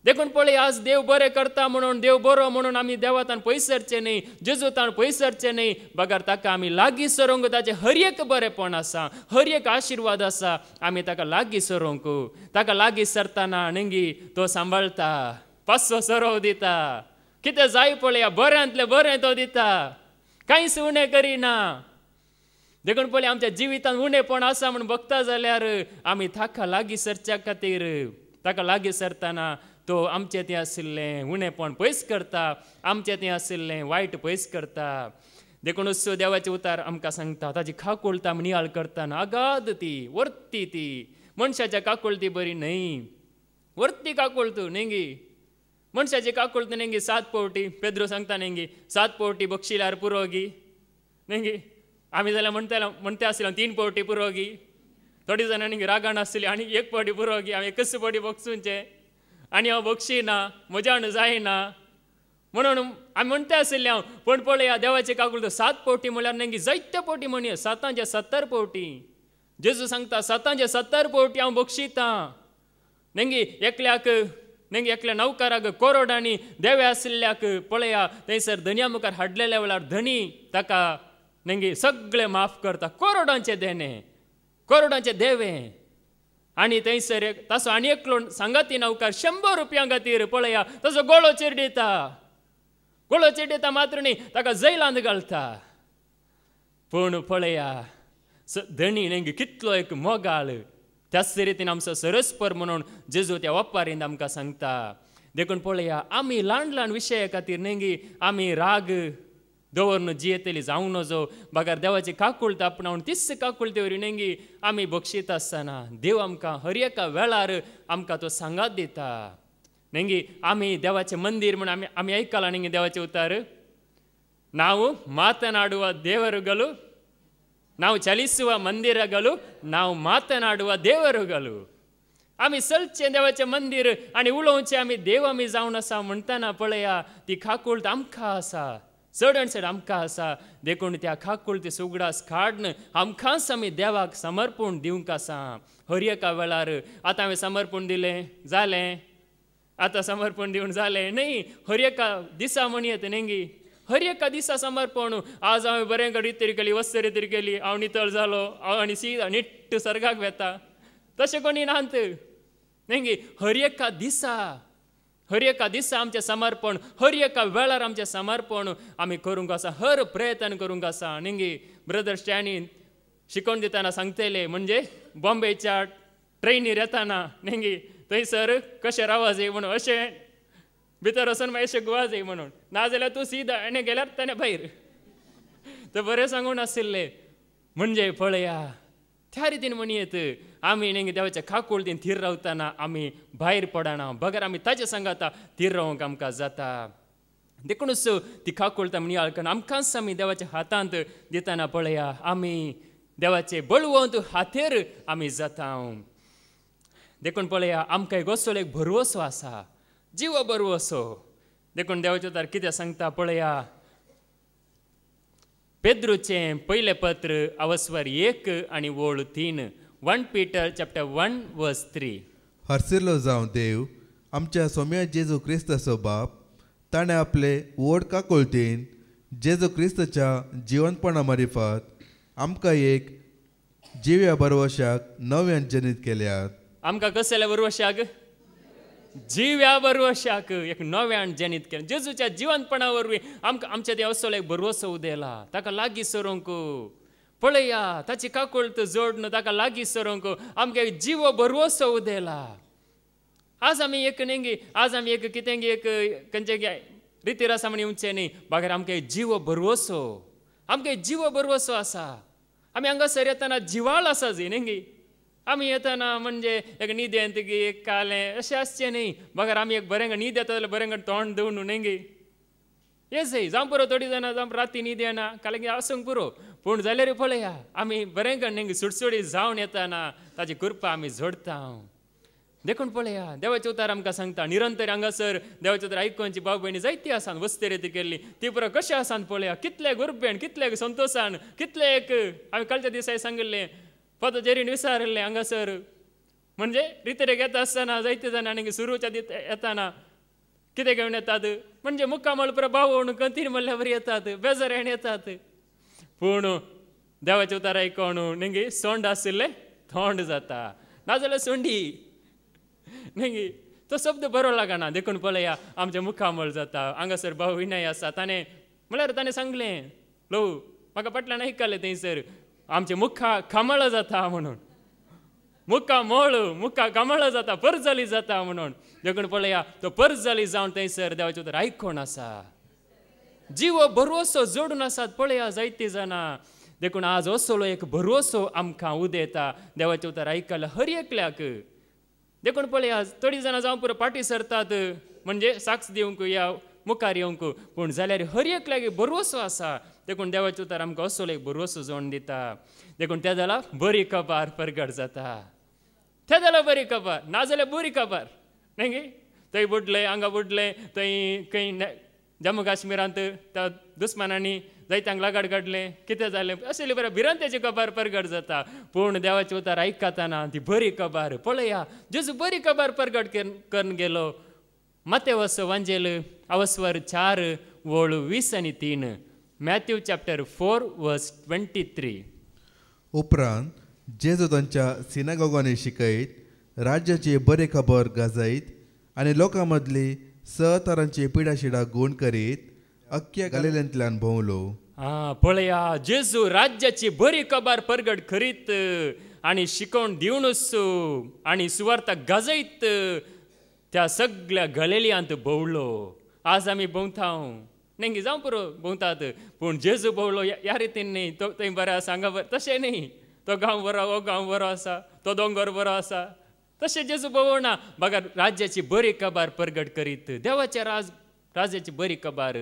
A: देखून पळय आज देव बरें करता म्हणून देव बरो म्हणून आमी देवातान पयस सरचें न्हय जेजूतान पयस सरचें न्हय बागार ताका आमी लागीं सरोंक ताचें हर एक बरेंपण आसा हर एक आशिर्वाद आसा आमी ताका लागीं सरोंक ताका लागीं सरतना नेंगी तो सांबाळता पासो सरोव दिता कितें जाय पळया बऱ्यांतलें बरें तो दिता कांयच उणें करिना देखून पळय आमच्या जिवितांत उणेपण आसा म्हूण बगता जाल्यार आमी ताका लागीं सरच्या खातीर ताका लागीं सरतना तो आमचें तें आशिल्लें उणेपण पयस करता आमचें तें आशिल्लें वायट पयस करता देखूनच देवाचें उतार आमकां सांगता ताची काकुळत आमी नियाळ करतना अगाध ती वर्ती ती मनशाच्या काकुळती बरी न्हय वर्ती काकुळत नेंगी मनशाची काकुळत नेंगी 7 पावटी पेद्रो सांगता नेंगी 7 पावटी बक्षिल्यार पुरो गी नेंगी आमी जाल्यार म्हणटे आसले 3 पावटी पुरो गी थोडी जाणां नेंगी रागान आसली आनी 1 पावटी पुरो गी हांवें 1 पावटी बक्षूंचें आनी हांव बक्षिना म्हज्यान जायना म्हणून आम्ही म्हणता आसले हांव पण पळया देवाचे काकूळ 7 पोटी म्हळ्यार नेंगी जायत्या पोटी म्हणया 7चे 70 पोटी जेजू सांगता 7चे 70 पोटी हांव बक्षिता नेंगी एकल्याक नेंगी एकल्या नौकाराक कोरोडांनी देवे आसल्याक पळया थंयसर धन्या मुखार हाडलेल्या वेळार धनी ताका नेंगी सगळे माफ करता कोरोडांचे देणे कोरोडांचे देवे आनी थंयसर ताचो आनी एकलो सांगाती नौकार 100 रुपयां खातीर पळया ताचो गोळो चिड्डिता मात्र न्ही ताका जैलांत घालता पूण पळया धनी नेंगी कितलो एक मोगाळ त्याच रितीन आमचो सरस्पर म्हणून जेजू त्या ओप्पारींत आमकां सांगता देखून पळया आमी ल्हान ल्हान विशया खातीर नेंगी आमी राग दवरन जियेतली जावं नजो बागार देवाची काकूळट आपणावन तिस्स काकूळटे वरी नेंगी आमी बक्षीत आसतना देव आमकां हर एका वेळार आमकां तो सांगात दिता नेंगी आमी देवाचें मंदीर म्हणून आमी आयकलां नेंगी देवाचे उतार ನಾವು ಮಾತನಾಡುವ ದೇವರುಗಳು ನಾವು ಚಲಿಸುವ ಮಂದಿರಗಳು ನಾವು ಮಾತನಾಡುವ ದೇವರುಗಳು आमी चलचे देवाचें मंदीर आनी उलोवचें आमी देव आमी जावन आसा म्हणटना पळया ती खाकूळट आमकां आसा चड चड आमकां आसा देखून त्या खाकूळट सुगडास काडन आमकांच आमी देवाक समर्पण दिवंक आसा हर एका वेळार आतां हांवें समर्पण दिलें जालें आतां समर्पण दिवन जालें न्ही हर एका दिसा म्हणयत नेंगी हर एका दिसा समर्पण आज हांवें बरें रितीर केली वस्त रितीर केली हांव नितळ जालो आनी सीदा निट्ट सर्गाक वेता तशें कोणी नात नेंगी हर एका दिसा आमचें समर्पण हर एका वेळार आमचें समर्पण आमी करूंक आसा हर प्रयत्न करूंक आसा नेंगी ब्रदर स्टॅनीन शिकोवन दितना सांगतले म्हणजे बॉम्बेच्या ट्रेनीर येताना नेंगी थंयसर कशें रावा जाय म्हणून अशें भितर वचून मागीर अशें गोवा जाय म्हणून नाजाल्यार तूं सीदा एणे गेल्यार ताणें भायर तें बरें सांगून आशिल्लें म्हणजे पळया त्या रितीन म्हणयत आमी नेंगी देवाच्या खाकूळटीन थीर रावतना आमी भायर पडना बगर आमी ताचे सांगाता थीर रावंक आमकां जाता देखूनच ती खाकूळटा म्हणया आमकांच आमी देवाच्या हातांत दितना पळया आमी देवाचे बळवंत हातेर आमी जाता देखून पळया आमकां एक असो एक भरवसो आसा जीव भरवसो देखून देवाचे उतार कितें सांगता पळया पेद्रूचें पयलें पत्र अवस्वर 1 आनी वोळ 3 1 Peter chapter 1 verse 3
B: हरसिल्लो जावं देव आमच्या सोम्या जेजू क्रिस्ताचो बाप ताणें आपले व्हड काकूळटीन जेजू क्रिस्ताच्या जिवंतपणा मार्फत आमकां एक जिव्या भरवशाक नव्यान जनीत केल्यात आमकां
A: कसल्या भरवशाक जिव्या भरवशाक एक नव्यान जनीत केलें जेजूच्या जिवंतपणा वरवीं आमकां आमच्या ते असो एक भरवसो उदेला ताका लागीं सरूंक पळया ताची काकूळट जोडन ताका लागीं सरूंक आमकां एक जीव भरवसो उदेला आज आमी एक नेंगी आज आमी एक कितें एक खंयचे रितीर आसा म्हण येवचें न्ही बागर आमकां एक जीव भरवसो आमकां एक जीव भरवसो आसा आमी हांगासर येतना जिवाळ आसा जी नेंगी आमी येतना म्हणजे एक न्हीद येतगी एक कालें अशें आसचें न्ही बगर आमी एक बरें न्हीद येता जाल्यार बरें तोंड धुवन नेंगी हे जाय जावं पुरो थोडी जाणां जावं राती न्हीद येना कालें आसूंक पुरो पूण जाल्यार पळया आमी बरें नेंगी सुटसुडीत जावन येतना ताची कृपा आमी जोडता देखून पळया देवाचे उतार आमकां सांगता निरंतर हांगासर देवाचे उतार आयकुनची भाव भयणी जायती आसात वस्ते रिती केल्ली ती पुरो कशें आसात पळया कितले गुरबेण कितले संतोशान कितले एक हांवें कालच्या दिसा सांगिल्लें पद जेरीन विचारलें हांगासर म्हणजे रितीरेक येता आसतना जायते जाणांनी सुरूच्या दीत येताना कितें घेवन येतात म्हणजे मुक्कामळ पुरो भाव कंतीन म्हणल्या बरी येतात बेजाऱ्यान येतात पूण देवाचे उतार आयकोन नेंगी सोंड आशिल्लें थोंड जाता नाजाल्यार सोंडी नेंगी तो शब्द बरो लागना देखून पळया आमचें मुखामळ जाता हांगासर भाव विनय आसा म्हळ्यार ताणें सांगलें लो म्हाका फाटल्यान आयकलें थंयसर आमचे मुखा खामळ जाता म्हणून मुखा कामळ जाता पर्जली जाता म्हणून देखून पळया तो पर्जली जावन थंयसर देवाचे उतार आयकोन आसा जीव भरवसो जोडून आसात पळया जायती जाणां देखून आज असलो एक भरवसो आमकां उदेता देवाचे उतार आयकला हर एकल्याक देखून पळया थोडी जाणां जावं पुरो फाटी सरतात म्हणजे साक्ष दिवंक या मुखार येवंक पूण जाल्यार हर एकल्याक भरवसो आसा देखून देवाचे उतार आमकां असो एक भरवसो जोडून दिता देखून त्या जाला बरी कबार प्रगट जाता त्या जाला बरी कबार नाजाल्यार बरी कबार न्ही थंय बुडलें हांगा बुडलें थंय खंय जम्मू काश्मीरांत त्या दुस्मानांनी जायत्यांक लगाड काडले कितें जालें अशें बरें भिरांतेची खबर परगट जाता पूण देवाचे उतार आयकताना ती बरी खबर पळया जेजू बरी खबर परगट करून गेलो मते वसो वांजेल अवस्वर 4 वोळ 20 आनी 3 मॅथ्यू चॅप्टर 4 वर्स 23
B: उपरांत जेजू तांच्या सिनागोगांनी शिकयत राज्याची बरी खबर गाजयत आनी लोकां मदली तरांची पिडाशिडा गूण करीत अख्ख्या गलिल्यांतल्यान भोंवलो
A: पळया जेजू राज्याची बरी खबर परगट करीत आनी शिकोवन दिवनूच आनी सुवार्ता गाजयत त्या सगळ्या गलिल्यांत भोंवलो आज आमी भोंवता नेंगी जावं पुरो भोंवतात पूण जेजू भोंवलो ह्या रितीन न्ही तो थंय बरें आसा हांगा तशें न्ही तो गांव बरो हो गांव बरो आसा तो दोंगर बरो आसा तशें जेजू भोंवना बघा राज्याची बरी खबर परगट करीत देवाच्या राज्याची बरी खबर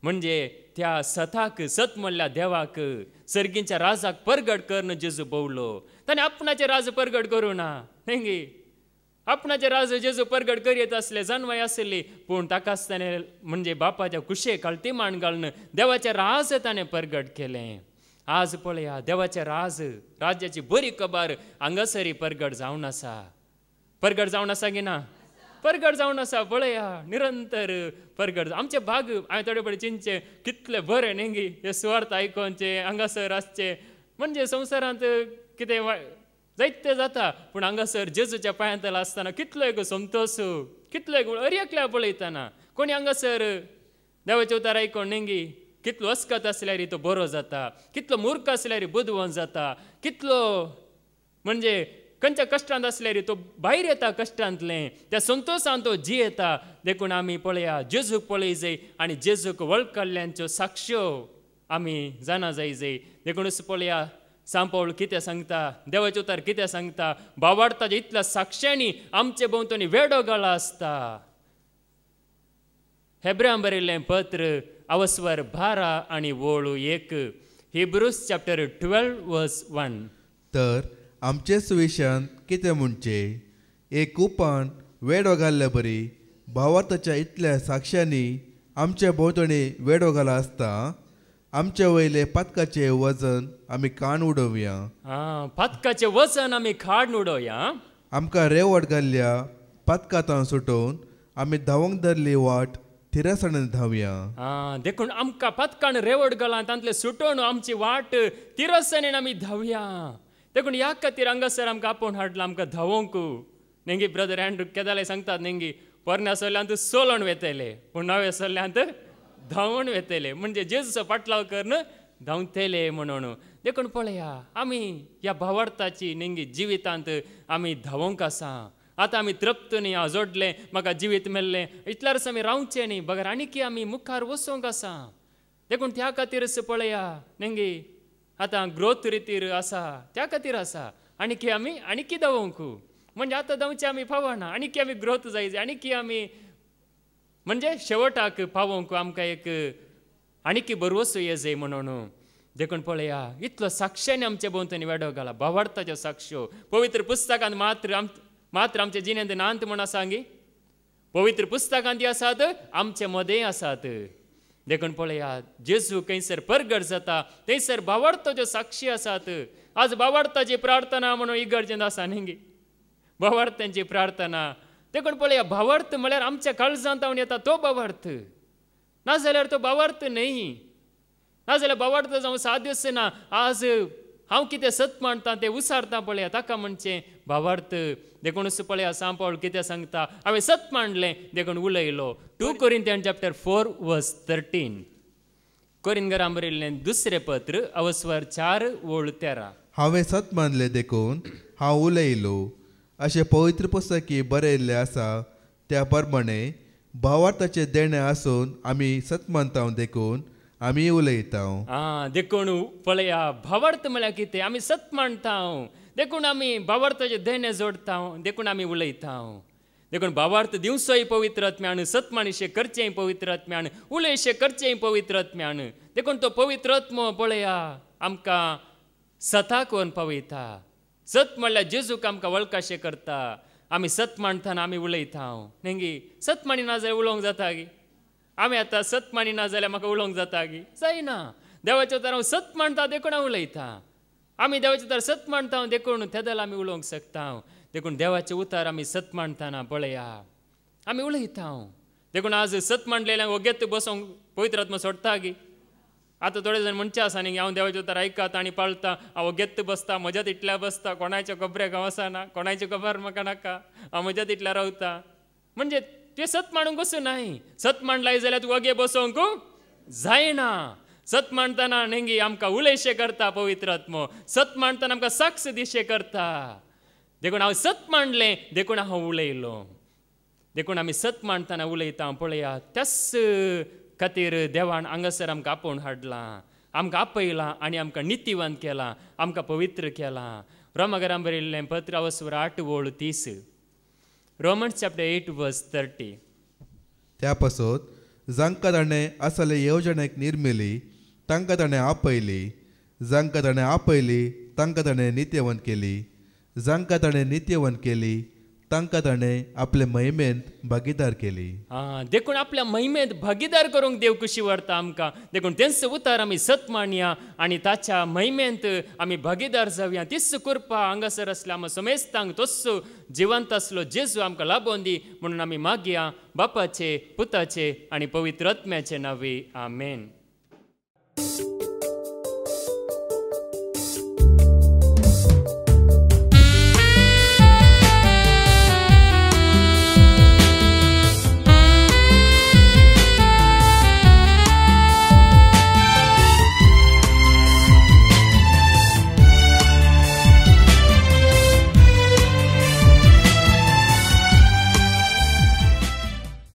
A: म्हणजे त्या सताक सत म्हणल्या देवाक सर्गींच्या राजाक परगट करून जेजू भोंवलो ताणें आपणाचे राज परगट करूं ना नेंगी आपणाचे राज जेजू परगट करीत असले जन्माय आसली पूण ताकाच ताणें म्हणजे बापाच्या कुशेक कळतीमाण घालून देवाचें राज ताणें परगट केलें आज पळया देवाचें राज्याची बरी खबर हांगासरी परगट जावन आसा परगट जावन आसा की ना परगट जावन आसा पळया निरंतर परगट आमचे भाग हांवें थोडे पडे चिंतचे कितले बरें नेंगी हे सुवार्थ आयकोनचे हांगासर आसचे म्हणजे संवसारांत कितें जायते जाता पूण हांगासर जेजूच्या पांयांतला आसतना कितलो एक संतोश कितलो एक अर्यकल्या पळयतना कोणी हांगासर देवाचे उतार आयकोन नेंगी कितलो अस्कत आसल्यार तो बरो जाता कितलो मूर्ख आसल्यार बुदवंत जाता कितलो म्हणजे खंयच्या कश्टांत आसल्यार तो भायर येता कश्टांतलें त्या संतोशान तो जियेता देखून आमी पळया जेजूक पळय जाय आनी जेजूक वळखल्ल्यांच्यो साक्ष्यो आमी जाणा जाय देखूनच पळया सांत पौल कितें सांगता देवाचे उतार कितें सांगता भावार्थाच्या इतल्या साक्ष्यांनी आमचे भोंवतणी वेडो गळा आसता हेब्र्यां बरयल्लें पत्र अवस्वर 12 आनी वोळ 1 हिब्रूस चॅप्टर 12 वर्स 1
B: तर आमचे सुविशान कितें म्हणचे एक कुपान वेडो घाल्ल्या बरी भावार्थाच्या इतल्या साक्ष्यांनी आमच्या भोंवतणी वेडो घाला आसता आमच्या वयले पातकाचें वजन आमी काण उडोवया
A: पातकाचें वजन आमी काण उडोवया
B: आमकां रेवट घाल्ल्या पातकांतां सुटोवन आमी धांवंक धरली वाट तिरसाणेन धांवया
A: देखून आमकां पातकान रेवट घाला तांतले सुटोवन आमची वाट तिरसाणेन आमी धांवया देखून ह्या खातीर हांगासर आमकां आपोवन हाडला आमकां धांवोंक नेंगी ब्रदर एंड्रू केदाले सांगतात नेंगी पोरण्या सरल्यांत सोलोन वेतले पूण नव्या सरल्यांत धांवून वेतले म्हणजे जेजूचो पाटलाव करून धांवतले म्हणून देखून पळया आमी ह्या भावार्थाची नेंगी जिवितांत आमी धांवोंक आसा आतां आमी तृप्त न्ही हांव जोडलें म्हाका जिवीत मेल्लें इतल्यारच आमी रावचें न्ही बगर आनीक आमी मुखार वचोंक आसा देखून त्या खातीरच पळया नेंगी आतां ग्रोथ रितीर आसा त्या खातीर आसा आनीक आमी धांवोंक म्हणजे आतां धांवचें आमी फावना आनीक आमी ग्रोथ जाय आनीक आमी म्हणजे शेवटाक पावोंक आमकां एक आनीक बरवसो येजय म्हणून देखून पळया इतलो साक्ष्यानी आमचे भोंवतणी वेडो घाला भावार्थाच्यो साक्ष्यो पवित्र पुस्तकांत मात्र आमचे जिणेंत नांत म्हण आसा गी पवित्र पुस्तकांत आसात आमचे मदें आसात देखून पळया जेजू खंयसर परगट जाता थंयसर भावार्थाच्यो साक्षी आसात आज भावार्थाची प्रार्थना म्हणून इगर्जेंत आसा न्ही भावार्थांची प्रार्थना देखून पळया भावार्थ म्हळ्यार आमच्या काळजांत जावन येता तो भावार्थ नाजाल्यार तो भावार्थ न्ही नाजाल्यार भावार्थ जावं साद्य ना आज हांव कितें सत मांडटा तें उसारता पळया ताका म्हणचें भावार्थ देखूनच पळया सांत पौल कितें सांगता हांवें सत मांडलें देखून उलयलो 2 कोरिंथियन चॅप्टर 4 वर्स 13 कोरिंथीयांक बरयल्लें दुसरें पत्र अवस्वर 4 वोळ 13
B: हांवें सत मानलें देखून हांव उलयलो अशें पवित्र पुस्तकी बरयल्लें आसा त्या प्रमाणे भावार्थाचें देणें आसून आमी सत मानता देखून आमी उलयता
A: देखून पळया भावार्थ म्हळ्यार कितें आमी सत मांडटा देखून आमी भावार्थाचें देणें जोडटा देखून आमी उलयता देखून भावार्थ दिवचोय पवित्र आत्म्यान सत माणशें करचेंय पवित्र आत्म्यान उलयशें करचेंय पवित्र आत्म्यान देखून तो पवित्र आत्मो पळया आमकां सताक व्हरून पावयता सत म्हणल्यार जेजूक आमकां वळखाशें करता आमी सत मांडटाना आमी उलयता नेंगी सत मांडी ना जाल्यार उलोवंक जाता गी आमी आतां सत मानिना जाल्यार म्हाका उलोवंक जाता गी जायना. देवाच्या उतार हांव सत मांडटा देखून हांव उलयतां. आमी देवाच्या उतार सत मांडटा देखून तेदल आमी उलोवंक शकता. देखून देवाचे उतार आमी सत मांडटाना पळया आमी उलयता. देखून आज सत मांडलेल्यांक ओगेत बसोंक पवित्र आत्मा सोडटा गी. आतां थोडे जाण म्हणचे आसा न्ही हांव देवाचे उतार आयकात आनी पाळटा, हांव ओगेत बसता, म्हज्यात इतल्या बसता, कोणाच्या खबऱ्याक हांव वचना, कोणाची खबर म्हाका नाका, हांव म्हज्यात इतल्या रावता. म्हणजे तुवें सत मांडूंक वचूं नाय. सत मांडलाय जाल्यार तूं ओगे बसोंक जायना. सत मांडटना नेंगी आमकां उलयशें करता पवित्र आत्मो. सत मांडटना आमकां साक्ष दिशें करता. देखून हांव सत मांडलें देखून हांव उलयलो. देखून आमी सत मांडटना उलयता पळया. त्याच खातीर देवान हांगासर आमकां आपोवन हाडलां, आमकां आपयलां आनी आमकां नितीवंत केलां, आमकां पवित्र केलां. रोमाकारांक बरयल्लें पत्र 8:30. Romans chapter 8 verse 30.
B: त्या पासत जांकां ताणें आसले येवजणेक निर्मिली तांकां ताणें आपयली. जांकां ताणें आपयली तांकां ताणें नित्यवंत केली. जांकां ताणें नित्यवंत केली तांकां ताणें आपले महिमेंत भागीदार केली.
A: देखून आपल्या महिमेंत भागीदार करूंक देव कशी व्हरता आमकां. देखून तेंच उतार आमी सत मानया आनी ताच्या महिमेंत आमी भागीदार जावया. तीच कृपा हांगासर आसल्या आमकां समेस्तांक तस्सो जिवंत आसलो जेजू आमकां लाबोवन दी म्हणून आमी मागया बापाचे, पुताचे आनी पवित्र आत्म्याचे नांवे. आमेन.